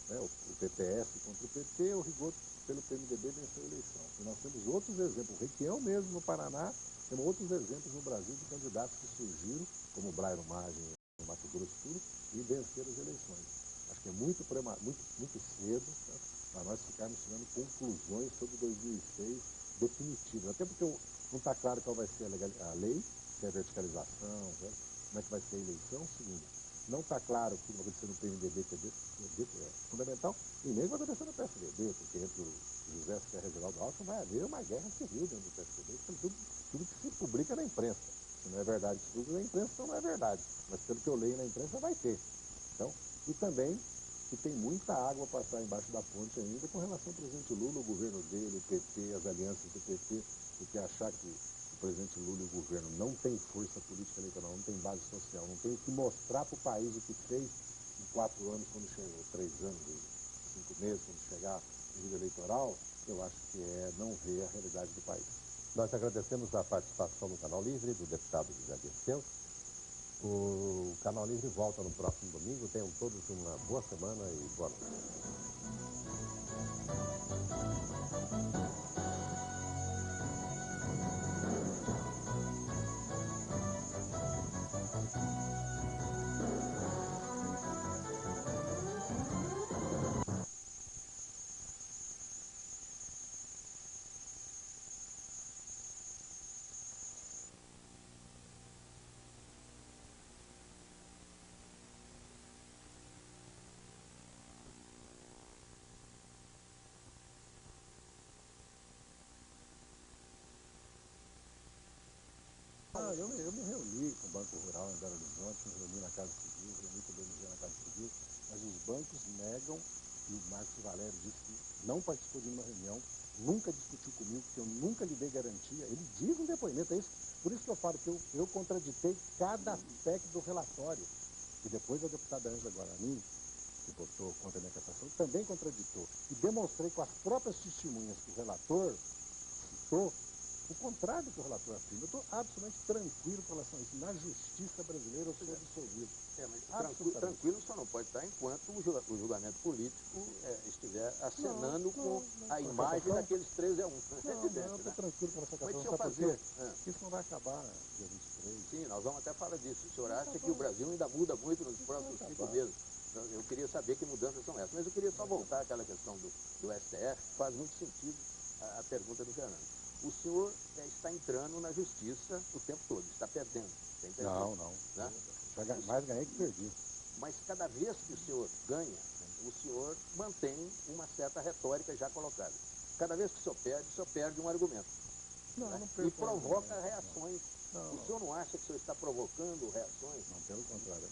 o PPS contra o PT, o Rigoto pelo PMDB venceu a eleição. E nós temos outros exemplos. O Requião mesmo no Paraná, temos outros exemplos no Brasil de candidatos que surgiram, como o Brairo Maggi no Mato Grosso do Sul, e venceram as eleições. Acho que é muito cedo, né, para nós ficarmos tirando conclusões sobre 2006 definitivas. Até porque não está claro qual vai ser a lei, que é a verticalização, né, como é que vai ser a eleição. Segundo, não está claro o que vai acontecer no PMDB, que é fundamental, e nem vai acontecer no PSDB, porque entre o José Serra e Geraldo Alckmin vai haver uma guerra civil dentro do PSDB, tudo que se publica na imprensa. Se não é verdade que tudo na imprensa, então não é verdade. Mas pelo que eu leio na imprensa, vai ter. Então, e também que tem muita água a passar embaixo da ponte ainda com relação ao presidente Lula, o governo dele, o PT, as alianças do PT, porque achar que o presidente Lula e o governo não têm força política eleitoral, não tem base social, não tem o que mostrar para o país o que fez em 4 anos, quando chegou, 3 anos e 5 meses, quando chegar o período eleitoral, eu acho que é não ver a realidade do país. Nós agradecemos a participação no Canal Livre do deputado José Dirceu. O Canal Livre volta no próximo domingo. Tenham todos uma boa semana e boa noite. Eu me reuni com o Banco Rural em Belo Horizonte, me reuni na Casa Civil, reuni com o BMG na Casa Civil, mas os bancos negam, e o Marcos Valério disse que não participou de uma reunião, nunca discutiu comigo, que eu nunca lhe dei garantia. Ele diz no depoimento, é isso, por isso que eu falo que eu contraditei cada aspecto do relatório. E depois a deputada Ângela Guarani, que votou contra a minha cassação, também contraditou. E demonstrei com as próprias testemunhas que o relator citou, o contrário do que o relator afirma. Eu estou absolutamente tranquilo com relação a isso. Na justiça brasileira eu sou absolvido. Mas tranquilo só não pode estar enquanto o julgamento político estiver acenando com a imagem daqueles 13 a 1. Não, eu estou tranquilo com essa questão. Sabe por quê? Porque isso não vai acabar dia 23. Sim, nós vamos até falar disso. O senhor acha que o Brasil ainda muda muito nos próximos 5 meses? Eu queria saber que mudanças são essas. Mas eu queria só voltar àquela questão do STF. Faz muito sentido a pergunta do Fernando. O senhor está entrando na justiça o tempo todo, está perdendo. Não. Né? Mais ganhei que perdi. Mas cada vez que o senhor ganha, o senhor mantém uma certa retórica já colocada. Cada vez que o senhor perde um argumento. Não e provoca reações. Não. O senhor não acha que o senhor está provocando reações? Não, pelo contrário.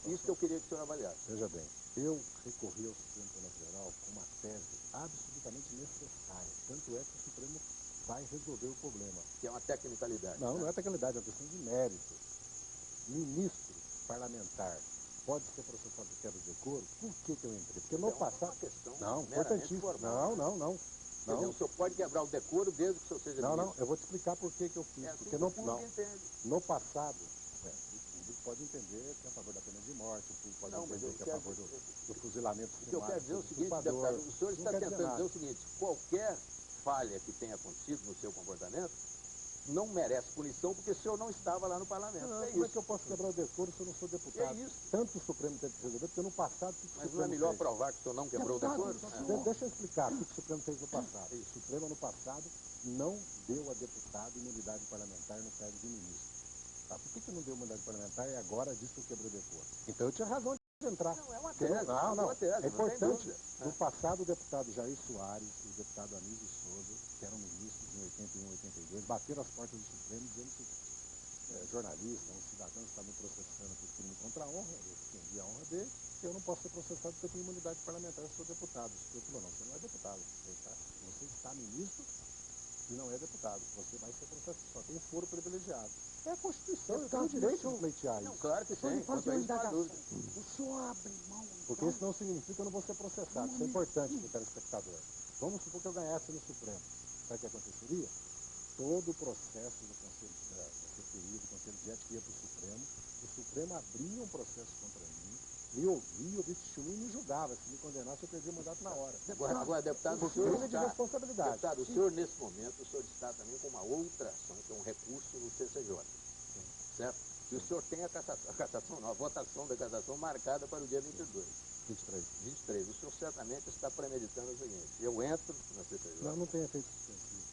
Isso que eu queria que o senhor avaliasse. Veja bem, eu recorri ao Supremo Tribunal Federal com uma tese absolutamente necessária. Tanto é que o Supremo vai resolver o problema. Que é uma tecnicalidade. Não, não é tecnicalidade, é uma questão de mérito. Ministro parlamentar pode ser processado por quebra de decoro? Por que eu entrei? Porque no passado... Uma questão não, importantíssimo. Não. Quer dizer, o senhor pode quebrar o decoro desde que o senhor seja ministro? Não, eu vou te explicar por que eu fiz. É assim porque que o público entende. No passado, o público pode entender que é a favor da pena de morte, o público pode entender que é a favor do fuzilamento sumário. O que eu quero dizer é o seguinte, deputado, o senhor está tentando dizer o seguinte, qualquer falha que tenha acontecido no seu comportamento não merece punição porque o senhor não estava lá no parlamento. Não, como é que eu posso quebrar o decoro se eu não sou deputado? É isso. Tanto o Supremo teve que resolver, porque no passado... Mas não é melhor provar que o senhor não quebrou o decoro? Deixa eu explicar o que o Supremo fez no passado. O Supremo, no passado, não deu a deputado imunidade parlamentar no cargo de ministro. Tá? Por que não deu imunidade parlamentar e agora diz que eu quebrei o decoro? Então eu tinha razão de entrar. Não, é uma tese. É importante. No passado, o deputado Jair Soares e o deputado Anísio Souza, que eram ministros em 81, 82, bateram as portas do Supremo dizendo o seguinte: jornalista, um cidadão está me processando por crime contra a honra, eu defendi a honra dele, eu não posso ser processado porque eu tenho imunidade parlamentar, eu sou deputado. O Supremo falou, não, você não é deputado, você está ministro e não é deputado, você vai ser processado, só tem foro privilegiado. É a Constituição, eu tenho o direito de pleitear isso. Não, claro que tem. Fazer uma indagação. O senhor abre mão, então? Porque isso não significa que eu não vou ser processado. Isso é importante para o telespectador. Vamos supor que eu ganhasse no Supremo. Sabe o que aconteceria? Todo o processo do Conselho da CPI, do Conselho de Ética ia para o Supremo abria um processo contra mim, me ouvia testemunho e me julgava. Se me condenasse, eu perdia o mandato na hora. Agora, deputado, o senhor está... de responsabilidade. Deputado, o senhor, nesse momento, o senhor está também com uma outra ação, que é um recurso no CCJ. Sim. Certo? E o senhor tem a votação da cassação marcada para o dia 22. 23. O senhor certamente está premeditando o seguinte: eu entro na CCJ. Não tem efeito suspensivo.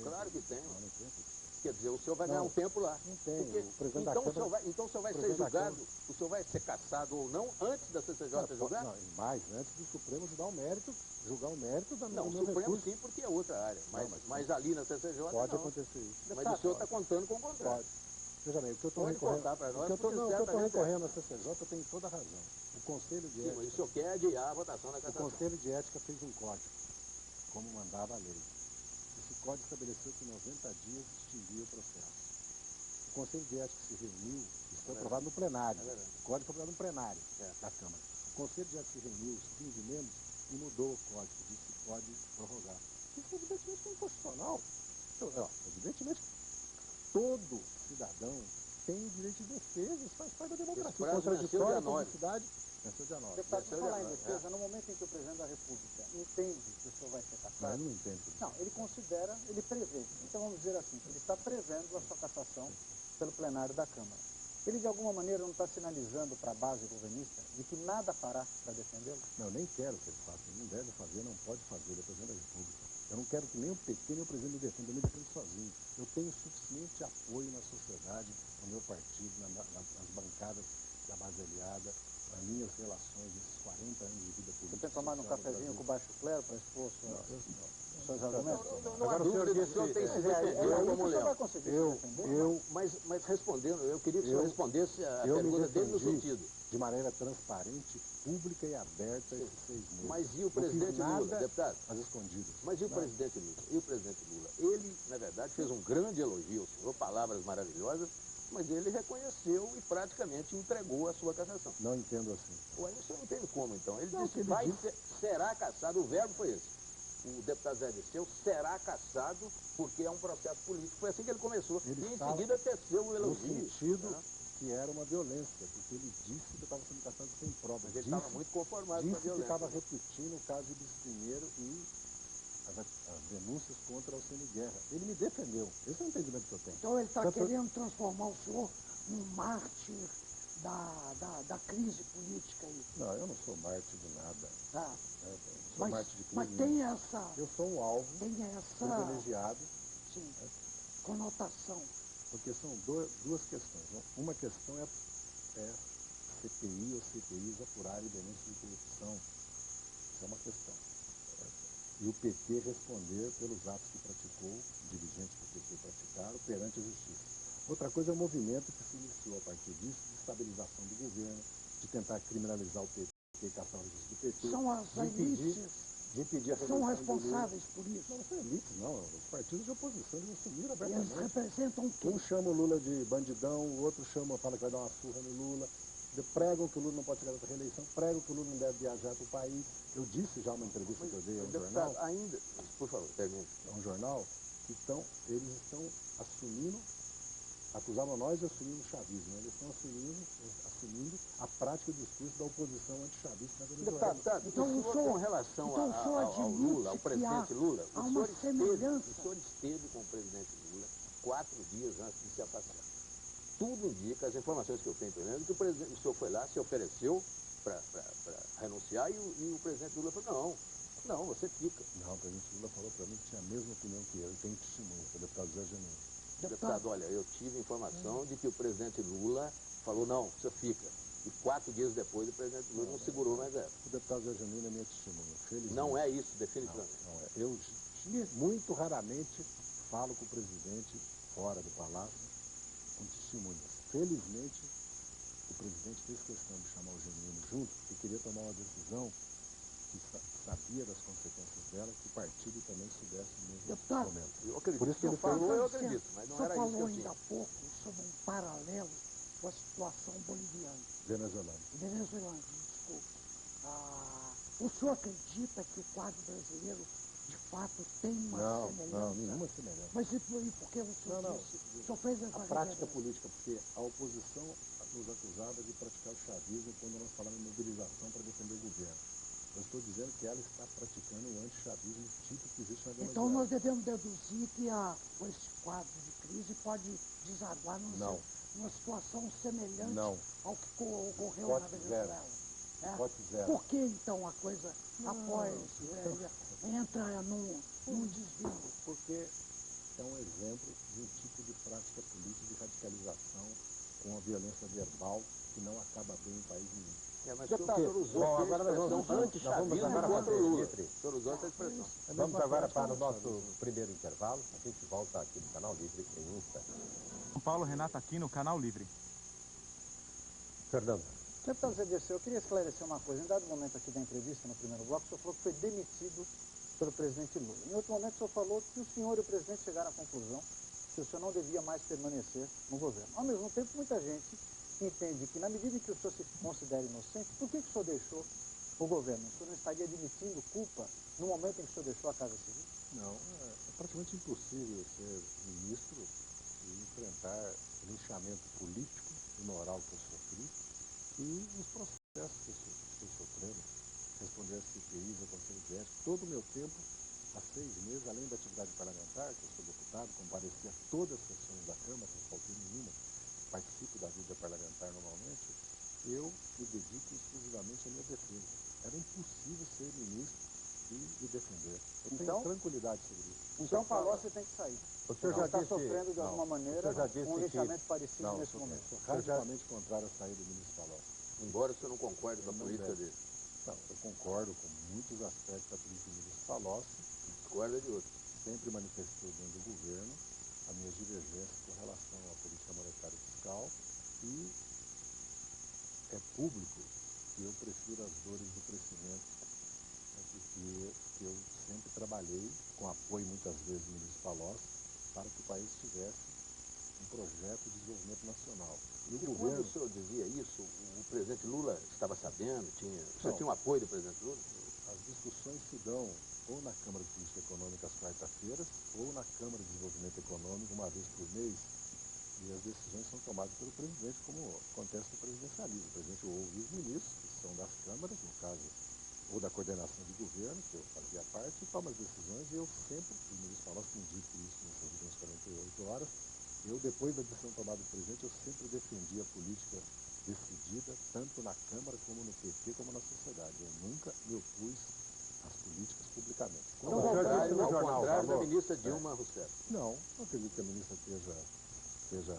Claro que tem. Não tem efeito suspensivo. Quer dizer, o senhor vai ganhar um tempo lá. Não tem. Porque, então o senhor vai ser julgado, o senhor vai ser cassado ou não antes da CCJ julgar? Não, mais antes do Supremo julgar o mérito da Não, do o Supremo recurso. Sim, porque é outra área. Mas ali na CCJ pode não. acontecer isso. Mas o senhor está contando com o contrário. Pode. Veja bem, o que eu estou recorrendo na CCJ, eu tenho toda a razão. O Conselho de Ética... Mas o senhor quer adiar a votação da cassação. O Conselho de Ética fez um código, como mandava a lei. Esse COD estabeleceu que em 90 dias extinguia o processo. O Conselho de Ética se reuniu, isso foi aprovado no plenário, o COD foi aprovado no plenário da Câmara. O Conselho de Ética se reuniu, os 15 membros, e mudou o código, disse que pode prorrogar. Isso evidentemente é inconstitucional. Evidentemente, todo cidadão tem o direito de defesa, isso faz parte da democracia. O contraditório, a publicidade, venceu dia 9. Deputado, por falar em defesa, no momento em que o presidente da República entende que o senhor vai ser cassado... Não, ele não entende. Não, ele considera, ele prevê. Então vamos dizer assim, ele está prevendo a sua cassação pelo plenário da Câmara. Ele de alguma maneira não está sinalizando para a base governista de que nada fará para defendê-lo? Não, nem quero que ele faça, ele não deve fazer, não pode fazer, ele é presidente da República. Eu não quero que nem o PT, nem o presidente me defenda, eu me defendo sozinho. Eu tenho suficiente apoio na sociedade, no meu partido, nas bancadas da base aliada, nas minhas relações nesses 40 anos de vida política. Você tem tomado um cafezinho com o baixo clero para expor seus argumentos? Não há dúvida que o senhor tem se defendido como leão. Mas respondendo, eu queria que o senhor respondesse a pergunta dele no sentido. De maneira transparente, pública e aberta esses 6 meses. Mas e o presidente Lula, deputado? Às escondidas. Mas e o presidente Lula? Ele, na verdade, fez um grande elogio ao senhor, palavras maravilhosas, mas ele reconheceu e praticamente entregou a sua cassação. Não entendo assim. Ué, o senhor não entende como, então? Ele disse será cassado, o verbo foi esse. O deputado Zé Dirceu será cassado porque é um processo político. Foi assim que ele começou. Ele e em seguida teceu o elogio. No sentido que era uma violência, porque ele disse que eu estava sendo cassado sem prova. Mas ele estava muito conformado com a violência. Disse que estava repetindo o caso de Bispo e as denúncias contra o Alcine Guerra. Ele me defendeu. Esse é o entendimento que eu tenho. Então ele está querendo transformar o senhor num mártir da crise política aí. Não, eu não sou mártir de nada. Ah. Eu sou mártir de crise. Mas tem essa... Eu sou um alvo privilegiado. Sim, conotação. Porque são duas questões. Uma questão é CPI ou CPIs apurarem denúncias de corrupção. Isso é uma questão. E o PT responder pelos atos que praticou, dirigentes do PT praticaram, perante a justiça. Outra coisa é o movimento que se iniciou a partir disso, de estabilização do governo, de tentar criminalizar o PT e caçar o registro do PT. São as elites de impedir a são responsáveis por isso. Não são elites, não. Os partidos de oposição eles assumiram abertamente. Eles representam tudo. Um chama o Lula de bandidão, o outro fala que vai dar uma surra no Lula. Pregam que o Lula não pode chegar à reeleição, pregam que o Lula não deve viajar para o país. Eu disse já uma entrevista que eu dei a um jornal. Ainda, por favor, termine. A um jornal, eles estão assumindo, acusavam nós de assumir o chavismo. Eles estão assumindo a prática do discurso da oposição antichavista na Venezuela. Deputado, então, com relação ao Lula, ao presidente Lula, o senhor esteve com o presidente Lula 4 dias antes de se afastar. Tudo indica, as informações que eu tenho, pelo menos, que o senhor foi lá, se ofereceu para renunciar e o presidente Lula falou, não, você fica. Não, o presidente Lula falou para mim que tinha a mesma opinião que eu, e tem testemunho, o deputado Zé Janine. Deputado, olha, eu tive informação de que o presidente Lula falou, não, você fica. E 4 dias depois o presidente Lula não segurou mais ela. O deputado Zé Janine é minha testemunha, felizmente. Não é isso, definitivamente. Não é. Eu muito raramente falo com o presidente fora do palácio, com testemunhas. Felizmente, o presidente fez questão de chamar o Genuíno junto, porque queria tomar uma decisão que sabia das consequências dela, que o partido também soubesse no mesmo momento. Eu acredito. Por isso que ele falou, eu acredito, mas não era isso que eu tinha. Você falou ainda há pouco sobre um paralelo com a situação boliviana. Venezuelana, desculpe. O senhor acredita que o quadro brasileiro de fato tem uma semelhança? Não, nenhuma semelhança. Mas e por que o senhor disse? O senhor fez essa prática política, porque a oposição nos acusava de praticar o chavismo quando nós falamos em mobilização para defender o governo. Eu estou dizendo que ela está praticando o antichavismo típico que existe na Venezuela. Então nós devemos deduzir que esse quadro de crise pode desaguar numa situação semelhante ao que ocorreu na Venezuela. Por que então a coisa entra num desvio? Porque é um exemplo de um tipo de prática política de radicalização com a violência verbal que não acaba bem em país nenhum. Mas o senhor usou a expressão antichavismo contra o Lula. O senhor usou essa expressão. Vamos agora para o nosso primeiro intervalo. A gente volta aqui no Canal Livre em um instante. São Paulo, Renata aqui no Canal Livre. Fernando. Deputado Zé Dirceu, eu queria esclarecer uma coisa. Em dado momento aqui da entrevista, no primeiro bloco, o senhor falou que foi demitido pelo presidente Lula. Em outro momento, o senhor falou que o senhor e o presidente chegaram à conclusão que o senhor não devia mais permanecer no governo. Ao mesmo tempo, muita gente entende que, na medida em que o senhor se considera inocente, por que o senhor deixou o governo? O senhor não estaria admitindo culpa no momento em que o senhor deixou a Casa Civil? Não, é praticamente impossível ser ministro e enfrentar o linchamento político e moral que eu sofri e os processos que eu estou sofrendo, responder às CPIs, ao Conselho de Ética, todo o meu tempo, há 6 meses, além da atividade parlamentar, que eu sou deputado, compareci a todas as sessões da Câmara, não faltei nenhuma, participo da vida parlamentar normalmente, eu me dedico exclusivamente à minha defesa. Era impossível ser ministro e me defender. Eu tenho tranquilidade sobre isso. Então Palocci tem que sair. O senhor já está disse, sofrendo de alguma maneira um linchamento parecido não, nesse momento. Sou radicalmente contrário à saída do ministro Palocci. Embora o senhor não concorde com a política dele. Não, eu concordo com muitos aspectos da política do ministro Palocci. Discorda de outros. Sempre manifestei dentro do governo a minha divergência com relação à política monetária e fiscal e é público que eu prefiro as dores do crescimento, porque eu sempre trabalhei, com apoio muitas vezes do ministro Palocci, para que o país tivesse um projeto de desenvolvimento nacional. E quando o senhor dizia isso, o presidente Lula estava sabendo? O senhor tinha o apoio do presidente Lula? As discussões se dão ou na Câmara de Política Econômica às quarta-feiras, ou na Câmara de Desenvolvimento Econômico uma vez por mês, e as decisões são tomadas pelo presidente, como acontece no presidencialismo. O presidente ouve os ministros, que são das câmaras, no caso, ou da coordenação de governo, que eu fazia parte, e toma as decisões, e eu sempre, o ministro Palocci tem dito isso nessas últimas 48 horas, eu, depois da decisão tomada do presidente, eu sempre defendi a política decidida, tanto na Câmara, como no PT, como na sociedade. Eu nunca me opus às políticas publicamente. Ao contrário da ministra Dilma Rousseff. Não acredito que a ministra esteja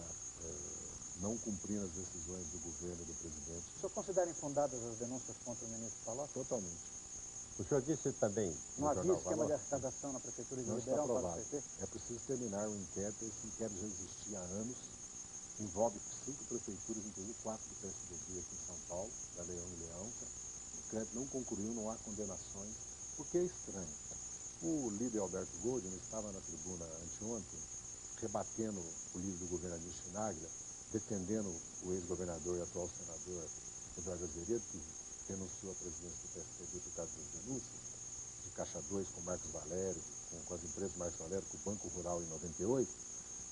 não cumprindo as decisões do governo e do presidente. O senhor considera infundadas as denúncias contra o ministro Palocci? Totalmente. O senhor disse também... Não havia esquema de arrecadação na Prefeitura de Ribeirão para o PT? É preciso terminar o inquérito. Esse inquérito já existia há anos. Envolve 5 prefeituras, inclusive 4 do PSDB aqui em São Paulo, da Leão e Leão. O inquérito não concluiu, não há condenações, porque é estranho. O líder Alberto Goldman estava na tribuna anteontem, rebatendo o líder do governo Anísio Chinaglia, defendendo o ex-governador e atual senador Eduardo Azeredo, que denunciou a presidência do PSDB por causa das denúncias de Caixa 2 com Marcos Valério, com as empresas Marcos Valério, com o Banco Rural em 98,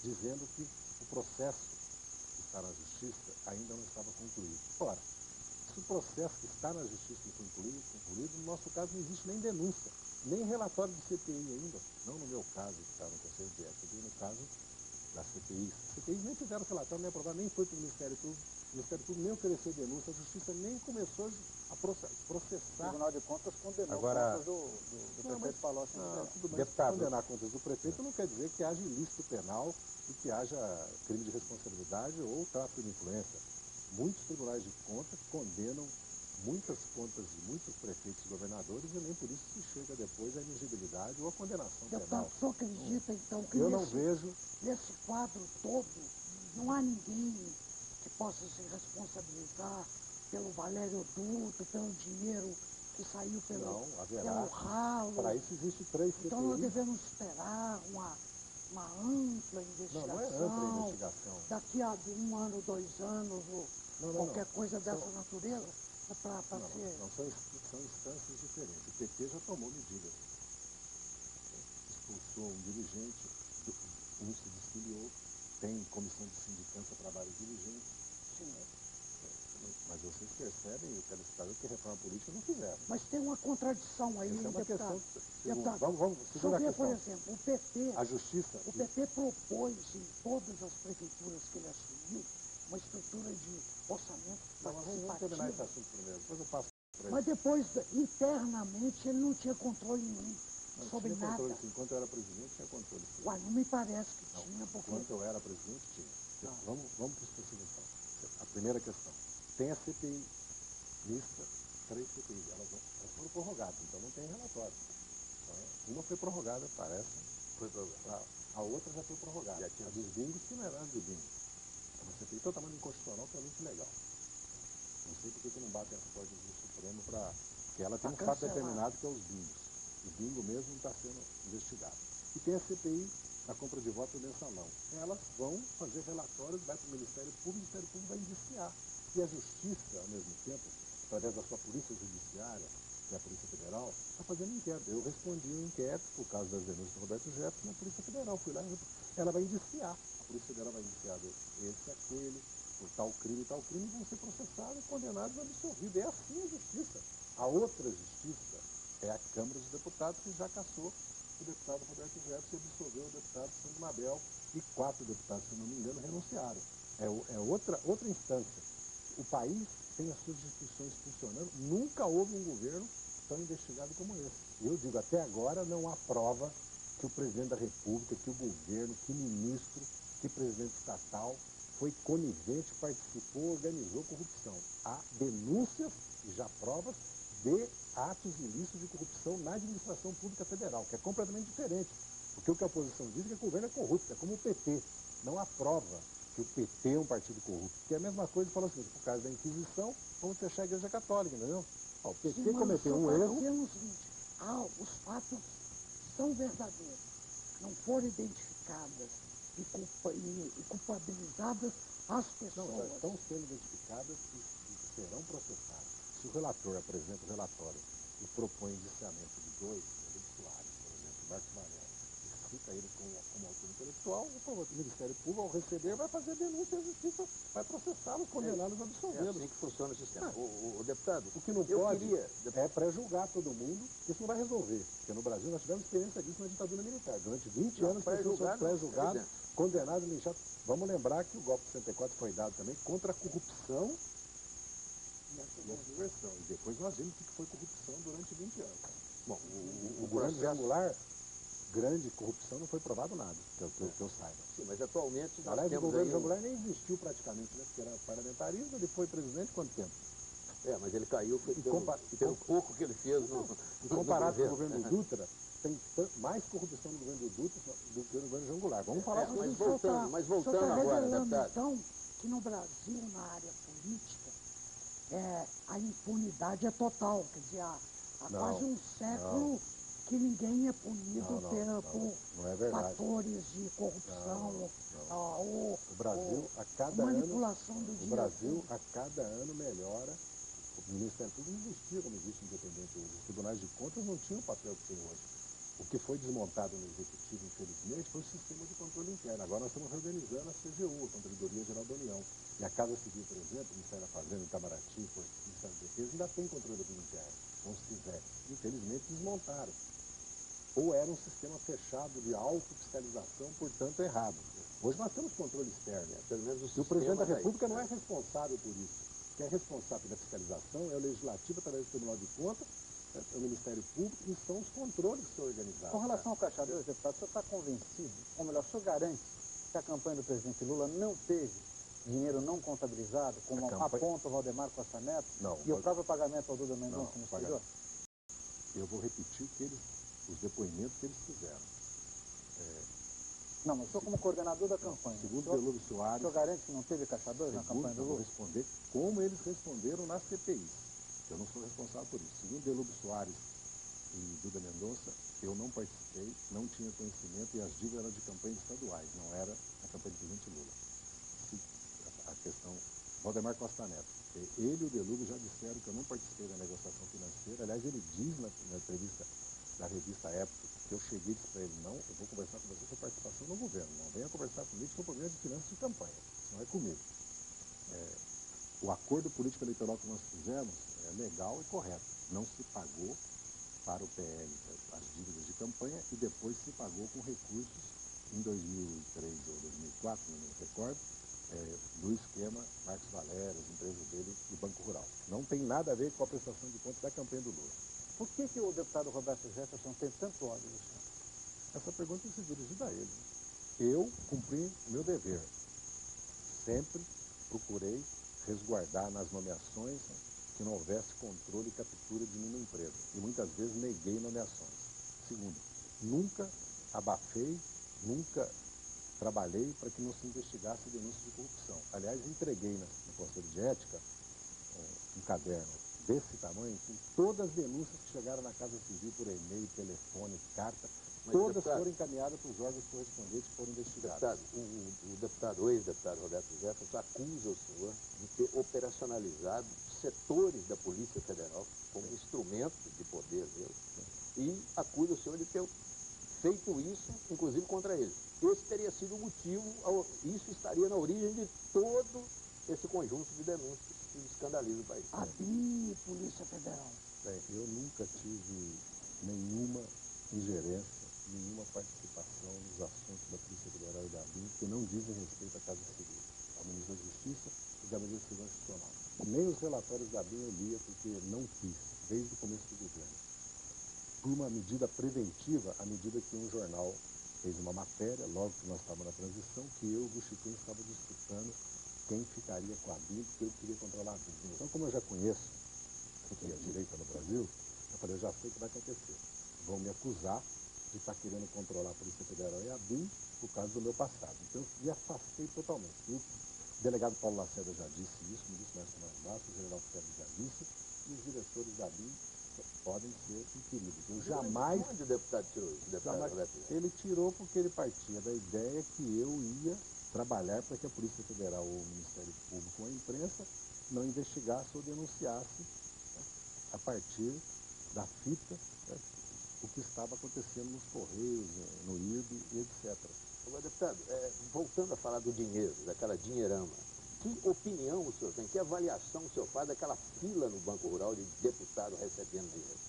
dizendo que o processo que está na Justiça ainda não estava concluído. Ora, se o processo que está na Justiça não foi concluído, no nosso caso não existe nem denúncia, nem relatório de CPI ainda, não no meu caso, que está no Conselho de Ética, no caso das CPIs. As CPIs nem fizeram relatório, nem aprovaram, nem foi para o Ministério Público. O Ministério Público nem ofereceu denúncia, a Justiça nem começou a processar. O Tribunal de Contas condenou agora, contas do prefeito Palocci. Tudo bem, condenar contas do prefeito não quer dizer que haja ilícito penal e que haja crime de responsabilidade ou tráfico de influência. Muitos tribunais de contas condenam muitas contas de muitos prefeitos e governadores e nem por isso se chega depois à inegibilidade ou à condenação penal. Deputado, o senhor acredita, então, que eu não vejo... nesse quadro todo não há ninguém que possa se responsabilizar pelo Valério Duto, pelo dinheiro que saiu pelo ralo? Para isso existe 3 CPIs. Então nós devemos esperar uma ampla investigação. Não é ampla investigação. Daqui a 1 ano, 2 anos, ou qualquer coisa dessa natureza, para ser... Não, são instâncias diferentes. O PT já tomou medidas. Expulsou um dirigente, um se desfiliou, tem comissão de sindicância para vários dirigentes. Sim. Mas vocês percebem, o telespectador, que reforma política não fizeram. Mas tem uma contradição aí, essa é uma deputado. Questão. Vamos segunda questão. Por exemplo, o PT... A Justiça... O PT propôs em todas as prefeituras que ele assumiu uma estrutura de orçamento participativo. Vamos terminar esse assunto primeiro, depois eu passo para ele. Mas depois, internamente, ele não tinha controle nenhum sobre nada. Controle, enquanto eu era presidente, tinha controle. Uai, não me parece que tinha, porque... Enquanto eu era presidente, tinha. Vamos para o específico, então. A primeira questão. Tem a CPI mista, 3 CPIs. Elas foram prorrogadas, então não tem relatório. Uma foi prorrogada, parece. Foi prorrogada. A outra já foi prorrogada. A dos bingos, que não era nada de bingo. É uma CPI totalmente inconstitucional, totalmente ilegal. Não sei por que não batem as portas do Supremo para... Porque ela tem um fato determinado que é os bingos. E bingo mesmo não está sendo investigado. E tem a CPI, a compra de voto do mensalão. Elas vão fazer relatórios, vai para o Ministério Público vai indiciar. E a Justiça, ao mesmo tempo, através da sua Polícia Judiciária, que é a Polícia Federal, está fazendo inquérito. Eu respondi o inquérito, por causa das denúncias do Roberto Jefferson, na Polícia Federal. Fui lá, ela vai indiciar. A Polícia Federal vai indiciar esse, aquele, por tal crime, vão ser processados, condenados e absolvidos. É assim a Justiça. A outra Justiça é a Câmara dos Deputados, que já cassou o deputado Roberto Jefferson e absolveu o deputado Sandro Mabel, e 4 deputados, se não me engano, renunciaram. É outra instância. O país tem as suas instituições funcionando. Nunca houve um governo tão investigado como esse. Eu digo, até agora não há prova que o presidente da República, que o governo, que ministro, que presidente estatal foi conivente, participou, organizou corrupção. Há denúncias e já provas de atos ilícitos de corrupção na administração pública federal, que é completamente diferente. Porque o que a oposição diz é que o governo é corrupto, é como o PT. Não há prova que o PT é um partido corrupto. Que é a mesma coisa que fala assim, por causa da Inquisição, vamos fechar a Igreja Católica, entendeu? Ó, o PT cometeu um erro. O seguinte, os fatos são verdadeiros, não foram identificadas e culpabilizadas as pessoas. Não, já estão sendo identificadas e serão processadas. Se o relator apresenta o relatório e propõe indiciamento de 2, Delúbio Soares, por exemplo, Marcos Valério, e cita ele como autor intelectual, o Ministério Público, ao receber, vai fazer denúncia e a Justiça vai processá-los, condená-los, absolvê-los. É assim que funciona o sistema. O deputado, o que não pode é pré-julgar todo mundo, isso não vai resolver. Porque no Brasil nós tivemos experiência disso na ditadura militar. Durante 20 anos, pessoas foram pré-julgadas, condenadas, linchadas. Vamos lembrar que o golpe de 64 foi dado também contra a corrupção e a subversão. E depois nós vimos o que foi corrupção durante 20 anos. Bom, o governo Jangular, grande corrupção, não foi provado nada, que eu saiba. Sim, mas atualmente nós aliás, temos o governo Jangular nem existiu praticamente, né? Porque era parlamentarismo, ele foi presidente quanto tempo? Mas ele caiu pelo pouco que ele fez E comparado com o governo do Dutra, tem mais corrupção no governo do Dutra do que no governo Jangular. Vamos falar sobre isso. Mas voltando agora, deputado. Então, que no Brasil, na área política, a impunidade é total. Quer dizer, há quase um século que ninguém é punido por fatores de corrupção, ou o Brasil, a cada manipulação ano, do dinheiro. O Brasil, a cada ano, melhora. O Ministério Público não existia como existe independente hoje. Os tribunais de contas não tinham o papel que tem hoje. O que foi desmontado no Executivo, infelizmente, foi o sistema de controle interno. Agora nós estamos reorganizando a CGU, a Controladoria Geral da União. E a Casa Civil, por exemplo, o Ministério da Fazenda, Itamaraty, o Ministério da Defesa, ainda tem controladoria interna. Não se quiser. Infelizmente, desmontaram. Ou era um sistema fechado de autofiscalização, portanto, errado. Hoje nós temos controle externo. Pelo menos e o presidente da República não é responsável por isso. Quem é responsável pela fiscalização é o Legislativo, através do Tribunal de Contas, é o Ministério Público, e são os controles que são organizados. Com relação ao Caixa 2, deputado, o senhor está convencido, ou melhor, o senhor garante que a campanha do presidente Lula não teve dinheiro não contabilizado, como aponta o Valdemar Costa Neto, e o próprio pagamento ao Duda Mendonça no exterior? Eu vou repetir os depoimentos que eles fizeram. Não, mas o senhor como coordenador da campanha, segundo o Delúbio Soares, o senhor garante que não teve Caixa 2 na campanha do Lula? Eu vou responder como eles responderam na CPI. Eu não sou responsável por isso. Segundo Delúbio Soares e Duda Mendonça, eu não participei, não tinha conhecimento, e as dívidas eram de campanhas estaduais, não era a campanha do presidente Lula. A questão, Valdemar Costa Neto, ele e o Delúbio já disseram que eu não participei da negociação financeira. Aliás, ele diz na entrevista da revista Época, que eu cheguei e disse para ele, não, eu vou conversar com você sobre participação no governo, não venha conversar comigo sobre problema de finanças de campanha, não é comigo. O acordo político eleitoral que nós fizemos é legal e correto, não se pagou para o PL as dívidas de campanha e depois se pagou com recursos em 2003 ou 2004, não me recordo, do esquema Marcos Valério, as empresas dele e Banco Rural. Não tem nada a ver com a prestação de contas da campanha do Lula. Por que o deputado Roberto Jefferson tem tanto ódio do senhor? Essa pergunta é dirigida a ele. Eu cumpri meu dever. Sempre procurei resguardar nas nomeações que não houvesse controle e captura de nenhuma empresa. E muitas vezes neguei nomeações. Segundo, nunca abafei, nunca trabalhei para que não se investigasse denúncias de corrupção. Aliás, entreguei no Conselho de Ética um caderno desse tamanho, com todas as denúncias que chegaram na Casa Civil por e-mail, telefone, carta, mas, todas deputado, foram encaminhadas para os órgãos correspondentes que foram investigados. Deputado, o ex-deputado Roberto Jefferson acusa o senhor de ter operacionalizado setores da Polícia Federal como instrumento de poder dele e acusa o senhor de ter feito isso, inclusive contra ele. Esse teria sido o motivo, isso estaria na origem de todo esse conjunto de denúncias que escandaliza o país. ABIN e Polícia Federal. Bem, eu nunca tive nenhuma ingerência, nenhuma participação nos assuntos da Polícia Federal e da ABIN que não dizem respeito à Casa Civil, ao Ministro da Justiça e da Gabinete de Segurança Institucional. Nem os relatórios da ABIN eu lia porque não quis, desde o começo do governo. Por uma medida preventiva, à medida que um jornal fez uma matéria, logo que nós estávamos na transição, que eu e o Buchiquim estava disputando quem ficaria com a ABIN, porque eu queria controlar a ABIN. Então, como eu já conheço o que é direita no Brasil, eu falei, eu já sei o que vai acontecer. Vão me acusar de estar querendo controlar a Polícia Federal e a ABIN por causa do meu passado. Então, eu me afastei totalmente. E o delegado Paulo Lacerda já disse isso, o ministro Márcio Marandaço, o general Félix já disse, e os diretores da ABIN podem ser inquiridos. Eu jamais... Onde o deputado tirou isso? Ele tirou porque ele partia da ideia que eu ia trabalhar para que a Polícia Federal ou o Ministério Público ou a imprensa não investigasse ou denunciasse, né, a partir da fita, né, o que estava acontecendo nos Correios, no IRB e etc. Agora, deputado, voltando a falar do dinheiro, daquela dinheirama, que opinião o senhor tem, que avaliação o senhor faz daquela fila no Banco Rural de deputado recebendo dinheiro?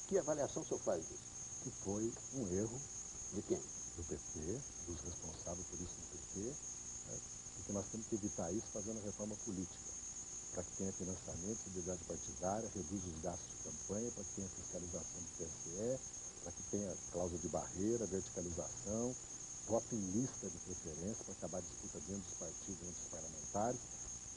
Que avaliação o senhor faz disso? Que foi um erro. De quem? Do PT, dos responsáveis por isso no PT, né, e que nós temos que evitar isso fazendo reforma política, para que tenha financiamento, fidelidade partidária, reduz os gastos de campanha, para que tenha fiscalização do TSE, para que tenha cláusula de barreira, verticalização, voto em lista de preferência, para acabar a disputa dentro dos partidos, entre os parlamentares,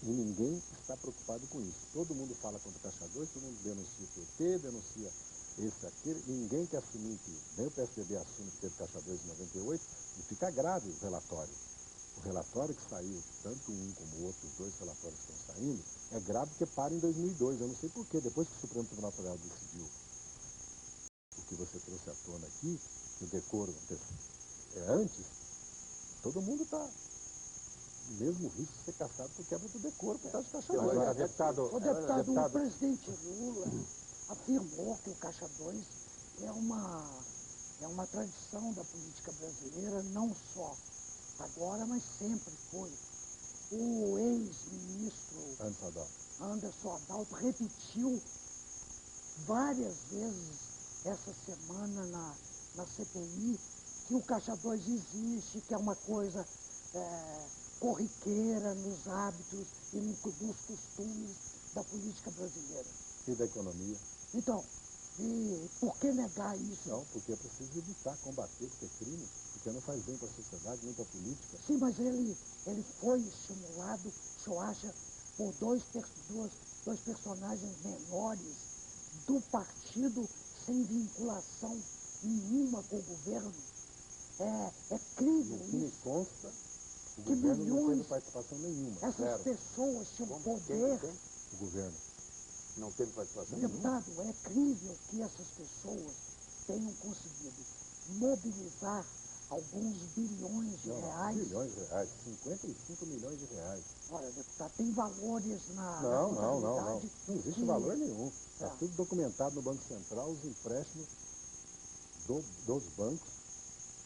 e ninguém está preocupado com isso. Todo mundo fala contra o Caixa 2, todo mundo denuncia o PT, denuncia esse, aquele, ninguém quer assumir que, nem o PSDB assume que teve Caixa 2 em 98, e fica grave o relatório. O relatório que saiu, tanto um como o outro, os dois relatórios que estão saindo, é grave porque para em 2002. Eu não sei porquê, depois que o Supremo Tribunal Federal decidiu o que você trouxe à tona aqui, que o decoro antes, todo mundo está no mesmo risco de ser caçado por quebra do decoro por causa de Caixa 2. Agora, deputado, o presidente Lula afirmou que o Caixa 2 é uma tradição da política brasileira, não só agora, mas sempre foi. O ex-ministro Anderson Adalto repetiu várias vezes essa semana na CPI que o Caixa 2 existe, que é uma coisa corriqueira nos hábitos e nos costumes da política brasileira. E da economia. Então, e por que negar isso? Não, porque é preciso evitar, combater, porque é crime, porque não faz bem para a sociedade, nem para a política. Sim, mas ele foi estimulado, o senhor acha, por dois personagens menores do partido sem vinculação nenhuma com o governo. É crível isso. Me consta, o governo não teve participação nenhuma. Essas pessoas tinham poder. O governo não teve participação nenhuma. Deputado, é crível que essas pessoas tenham conseguido mobilizar alguns bilhões de reais. Bilhões de reais, 55 milhões de reais. Olha, deputado, tem valores na Não existe valor nenhum. Está tudo documentado no Banco Central, os empréstimos dos bancos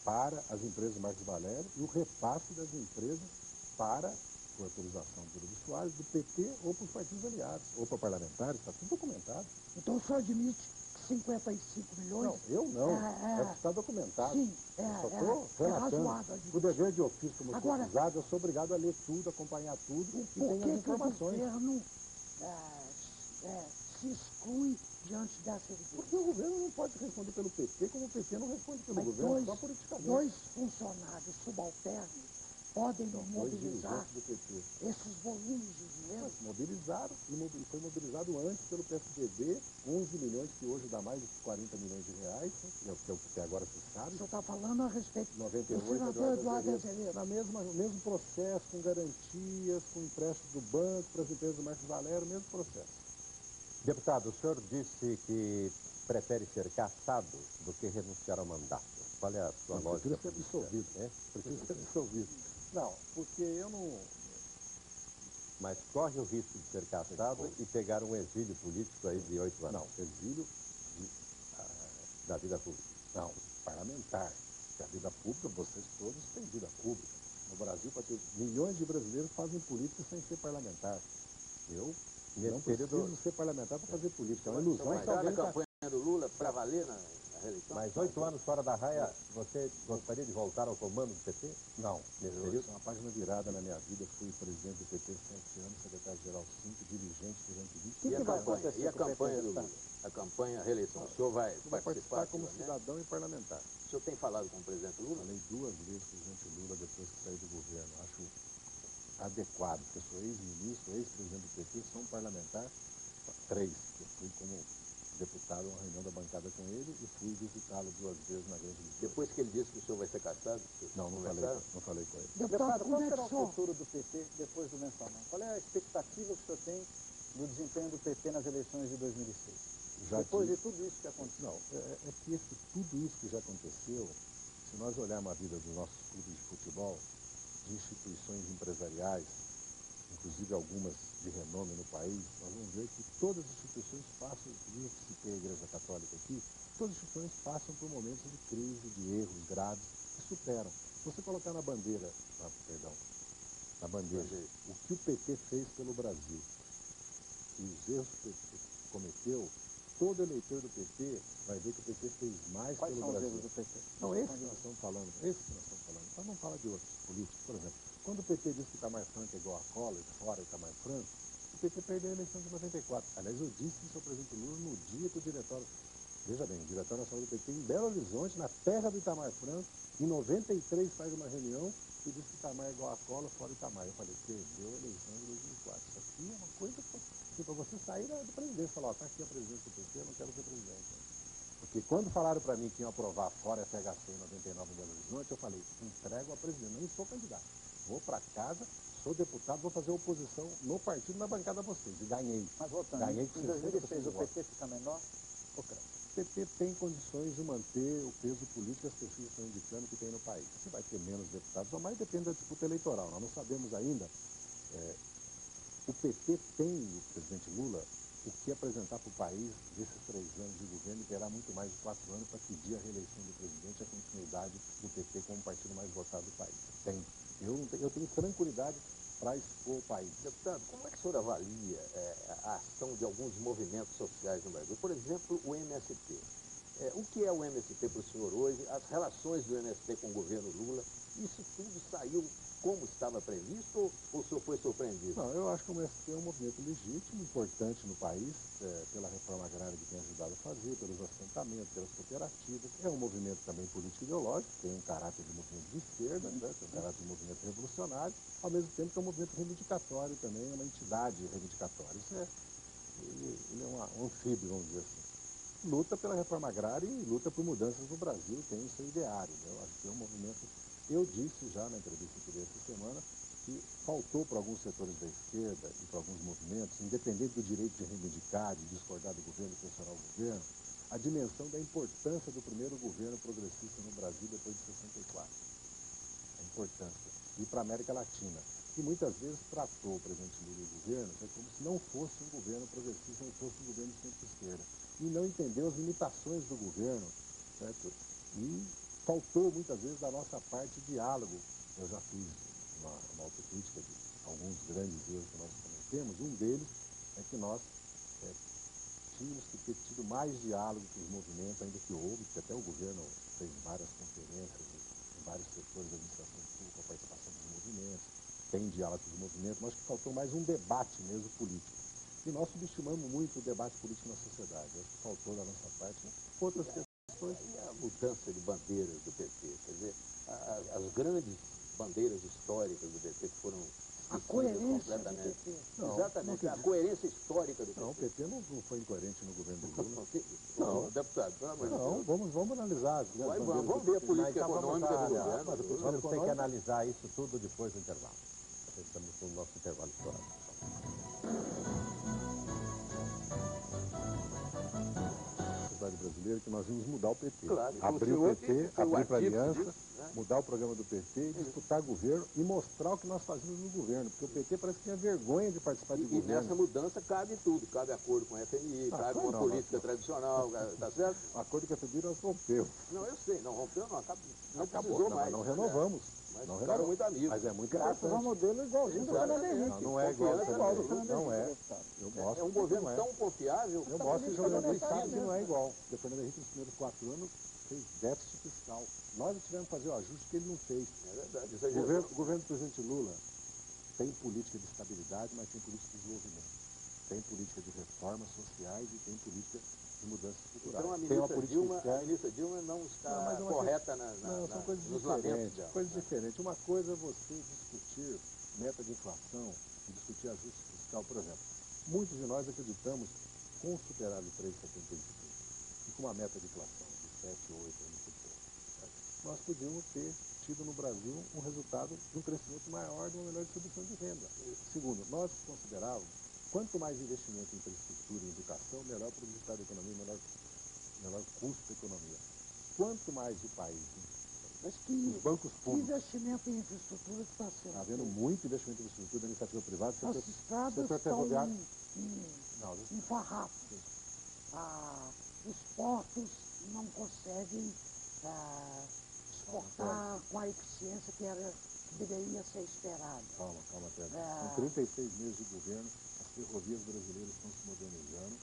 para as empresas Marcos Valério e o repasse das empresas para, por autorização do Luiz Soares, do PT ou para os partidos aliados, ou para parlamentares, está tudo documentado. Então o senhor admite que 55 milhões... Não, eu não. É que está documentado. Sim, eu só estou relatando. O dever de ofício, como eu sou acusado, eu sou obrigado a ler tudo, acompanhar tudo e tem as informações. O governo se exclui diante dessa evidência? Porque o governo não pode responder pelo PT, como o PT não responde pelo governo, só politicamente. Dois funcionários subalternos podem mobilizar esses volumes de dinheiro? Mas mobilizaram, e foi mobilizado antes pelo PSDB, 11 milhões, que hoje dá mais de 40 milhões de reais, que é o que até agora se sabe. O senhor está falando a respeito 98, do senador Eduardo Azevedo. No mesmo processo, com garantias, com empréstimos do banco, para as empresas do Marcos Valério, mesmo processo. Deputado, o senhor disse que prefere ser cassado do que renunciar ao mandato. Qual é a sua lógica? Prefiro ser absolvido. Prefiro ser absolvido. Não, porque eu não... Mas corre o risco de ser cassado e pegar um exílio político aí de 8 anos. Não, exílio da vida pública. Não, parlamentar. Porque a vida pública, vocês todos têm vida pública. No Brasil, milhões de brasileiros fazem política sem ser parlamentar. Eu não preciso ser parlamentar para fazer política. É uma ilusão. Vai entrar na campanha do Lula para valer na reeleição? Mas 8 anos fora da raia, você gostaria de voltar ao comando do PT? Não. Isso é uma página virada na minha vida. Fui presidente do PT 7 anos, secretário-geral 5, dirigente durante 20 anos. E a campanha do Lula? A campanha, a reeleição? O senhor vai participar como cidadão e parlamentar. O senhor tem falado com o presidente Lula? Falei 2 vezes com o presidente Lula depois que saí do governo. Acho adequado, porque eu sou ex-ministro, ex-presidente do PT, sou um parlamentar, 3, eu fui como deputado a uma reunião da bancada com ele e fui visitá-lo 2 vezes na Grande Lisboa. Depois que ele disse que o senhor vai ser cassado? Não falei com ele. Deputado, qual será o futuro do PT depois do mensalão? Qual é a expectativa que o senhor tem do desempenho do PT nas eleições de 2006? Depois de tudo isso que aconteceu. Não, é que tudo isso que já aconteceu, se nós olharmos a vida dos nossos clubes de futebol, de instituições empresariais, inclusive algumas de renome no país, nós vamos ver que todas as instituições passam, eu citei a Igreja Católica aqui, todas as instituições passam por momentos de crise, de erros graves, que superam. Se você colocar na bandeira, na bandeja, o que o PT fez pelo Brasil e os erros que o PT cometeu, todo eleitor do PT vai ver que o PT fez mais pelo Brasil. Quais são os erros do PT? Não, esse que nós estamos falando, Nós não falamos de outros políticos, por exemplo. Quando o PT diz que Itamar Franco é igual a cola e fora Itamar Franco, o PT perdeu a eleição de 94. Aliás, eu disse isso ao presidente Lula no dia que o diretório... Veja bem, o diretório nacional do PT em Belo Horizonte, na terra do Itamar Franco, em 93 faz uma reunião e diz que Itamar é igual a cola fora Itamar. Eu falei, perdeu a eleição de 2004. Isso aqui é uma coisa que para você sair do presidente, falar, tá aqui a presidência do PT, eu não quero ser presidente. Porque quando falaram para mim que iam aprovar fora FHC em 99 em Belo Horizonte, eu falei, entrego a presidente, não sou candidato. Vou para casa, sou deputado, vou fazer oposição no partido, na bancada de vocês. E ganhei. Mas voltando, ganhei em 2006 o PT fica menor? O PT tem condições de manter o peso político que as pesquisas estão indicando que tem no país. Se vai ter menos deputados ou mais, depende da disputa eleitoral. Nós não sabemos ainda. O PT tem, o presidente Lula, o que apresentar para o país desses 3 anos de governo e terá muito mais de 4 anos para pedir a reeleição do presidente e a continuidade do PT como o partido mais votado do país. Tem. Eu tenho tranquilidade para expor o país. Deputado, como é que o senhor avalia a ação de alguns movimentos sociais no Brasil? Por exemplo, o MST. O que é o MST para o senhor hoje? As relações do MST com o governo Lula? Isso tudo saiu como estava previsto ou o senhor foi surpreendido? Não, eu acho que o MST é um movimento legítimo, importante no país, pela reforma agrária que tem ajudado a fazer, pelos assentamentos, pelas cooperativas. É um movimento também político-ideológico, tem um caráter de movimento de esquerda, né? Tem um caráter de movimento revolucionário, ao mesmo tempo que é um movimento reivindicatório também, é uma entidade reivindicatória. Ele é um anfíbio, vamos dizer assim. Luta pela reforma agrária e luta por mudanças no Brasil, tem o seu ideário. Né? Eu acho que é um movimento... Eu disse já na entrevista que dei essa semana que faltou para alguns setores da esquerda e para alguns movimentos, independente do direito de reivindicar, de discordar do governo, de pressionar o governo, a dimensão da importância do primeiro governo progressista no Brasil depois de 64. A importância. E para a América Latina. E muitas vezes tratou o presidente Lula e o governo como se não fosse um governo progressista, não fosse um governo de centro-esquerda. E não entendeu as limitações do governo, certo? E faltou muitas vezes da nossa parte diálogo. Eu já fiz uma autocrítica de alguns grandes erros que nós cometemos. Um deles é que nós tínhamos que ter tido mais diálogo com os movimentos, ainda que houve, porque até o governo fez várias conferências em vários setores da administração pública, a participação dos movimentos, tem diálogo com os movimentos, mas acho que faltou mais um debate mesmo político. E nós subestimamos muito o debate político na sociedade. Acho que faltou da nossa parte outras questões. E a mudança de bandeiras do PT? Quer dizer, as grandes bandeiras históricas do PT que foram a coerência do PT. Não, exatamente, a coerência histórica do PT. Não, o PT não foi incoerente no governo do Lula. Não, deputado, pelo amor de Deus. Vamos analisar. Vamos ver a política econômica do governo. Vamos ter que analisar isso tudo depois do intervalo. Estamos no nosso intervalo estourado. brasileira que nós íamos mudar o PT. Claro, abrir o PT, abrir para a aliança, disso, né? mudar o programa do PT, disputar governo e mostrar o que nós fazíamos no governo. Porque o PT parece que tinha vergonha de participar de governo. E nessa mudança cabe tudo, cabe acordo com a FMI, cabe uma política tradicional, tá certo? O acordo com a FMI nós rompemos. Não, eu sei, não rompeu, não, não Acabou, precisou não, mais. não renovamos. Mas não ficaram muito amigos. Mas é muito Graças importante. ao modelo igualzinho do Fernando Henrique. Não é igual ao Confiança Fernando Henrique. Não é. Eu mostro É um que governo não é. tão confiável. Eu mostro que o Fernando Henrique sabe que não é igual. Porque o Fernando Henrique, nos primeiros 4 anos, fez déficit fiscal. Nós tivemos que fazer o ajuste que ele não fez. É verdade. O governo do presidente Lula tem política de estabilidade, mas tem política de desenvolvimento. Tem política de reformas sociais e tem política de mudanças culturais. Então a tem uma política ministra Dilma não está correta são coisas nos lamentos diferentes. dela. Coisas diferentes. Uma coisa é você discutir meta de inflação e discutir ajuste fiscal, por exemplo. Muitos de nós acreditamos com o superávit 3,75 e com uma meta de inflação de 7 ou 8 anos depois, nós podíamos ter tido no Brasil um resultado de um crescimento maior, de uma melhor distribuição de renda. Segundo, nós considerávamos quanto mais investimento em infraestrutura e educação, melhor a produtividade da economia, melhor custo da economia. Quanto mais o país, Mas os bancos que públicos, investimento em infraestrutura que está sendo está havendo muito investimento em infraestrutura da iniciativa privada, As estradas setor estão ferroviário. em farrapos. Os portos não conseguem exportar com a eficiência que deveria ser esperada. Calma, Pedro. São 36 meses de governo, as ferrovias brasileiras estão se modernizando.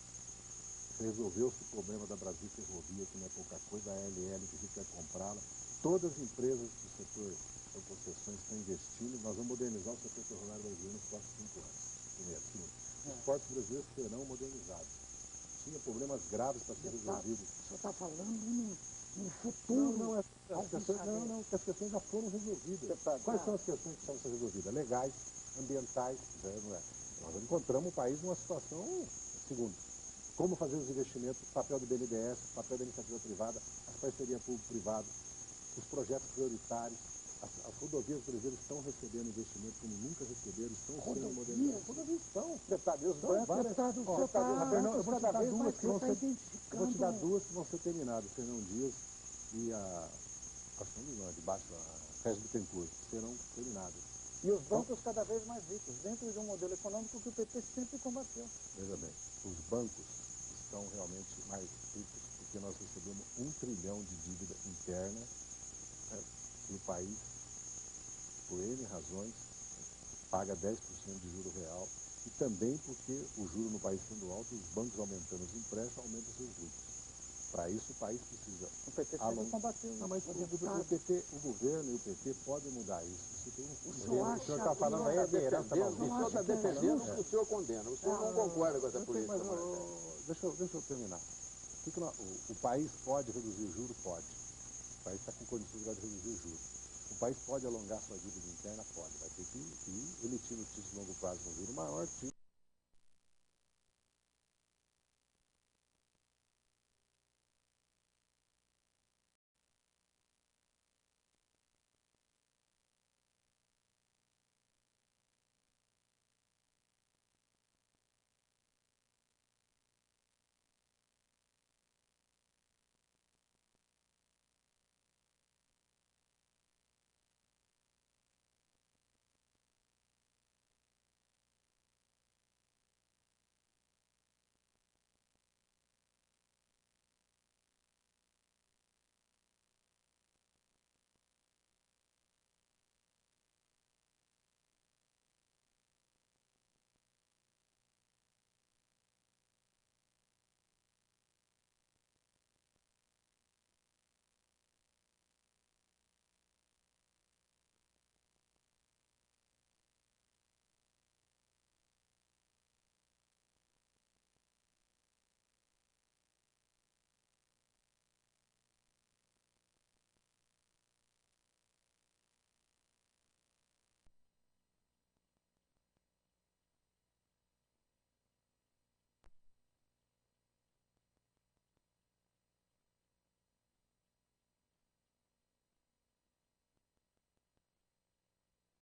Resolveu-se o problema da Brasil Ferrovia, que não é pouca coisa, a ALL, que a gente quer comprá-la. Todas as empresas do setor de concessões estão investindo e nós vamos modernizar o setor ferroviário brasileiro nos próximos 5 anos. Primeiro. Segundo, os portos brasileiros serão modernizados. Tinha problemas graves para ser resolvidos. O senhor está falando no futuro. As questões já foram resolvidas. Quais são as questões que precisam ser resolvidas? Legais, ambientais, não é? Nós encontramos o país numa situação, segundo, como fazer os investimentos, papel do BNDES, papel da iniciativa privada, as parcerias público-privadas, os projetos prioritários, as rodovias brasileiras estão recebendo investimento como nunca receberam, estão sendo modernizadas. Rodovias estão. Deputado, e os bancos, deputado, eu vou te dar duas que vão ser terminadas, Fernão Dias e a Regis Bittencourt, serão terminadas. E os bancos cada vez mais ricos, dentro de um modelo econômico que o PT sempre combateu. Veja bem, os bancos estão realmente mais ricos porque nós recebemos 1 trilhão de dívida interna, e o país, por N razões, paga 10% de juro real, e também porque o juro no país sendo alto, os bancos aumentando os empréstimos, aumentam seus lucros. Para isso o país precisa... O PT sempre combateu. Não, mas o governo e o PT podem mudar isso. Isso tem O senhor está falando aí de herança maldita. O senhor está defendendo o que o senhor condena. O senhor não concorda com essa política. Deixa eu terminar. O país pode reduzir o juro? Pode. O país está com condições de reduzir o juro. O país pode alongar sua dívida interna? Pode. Vai ter que ir emitindo títulos de longo prazo com juro maior,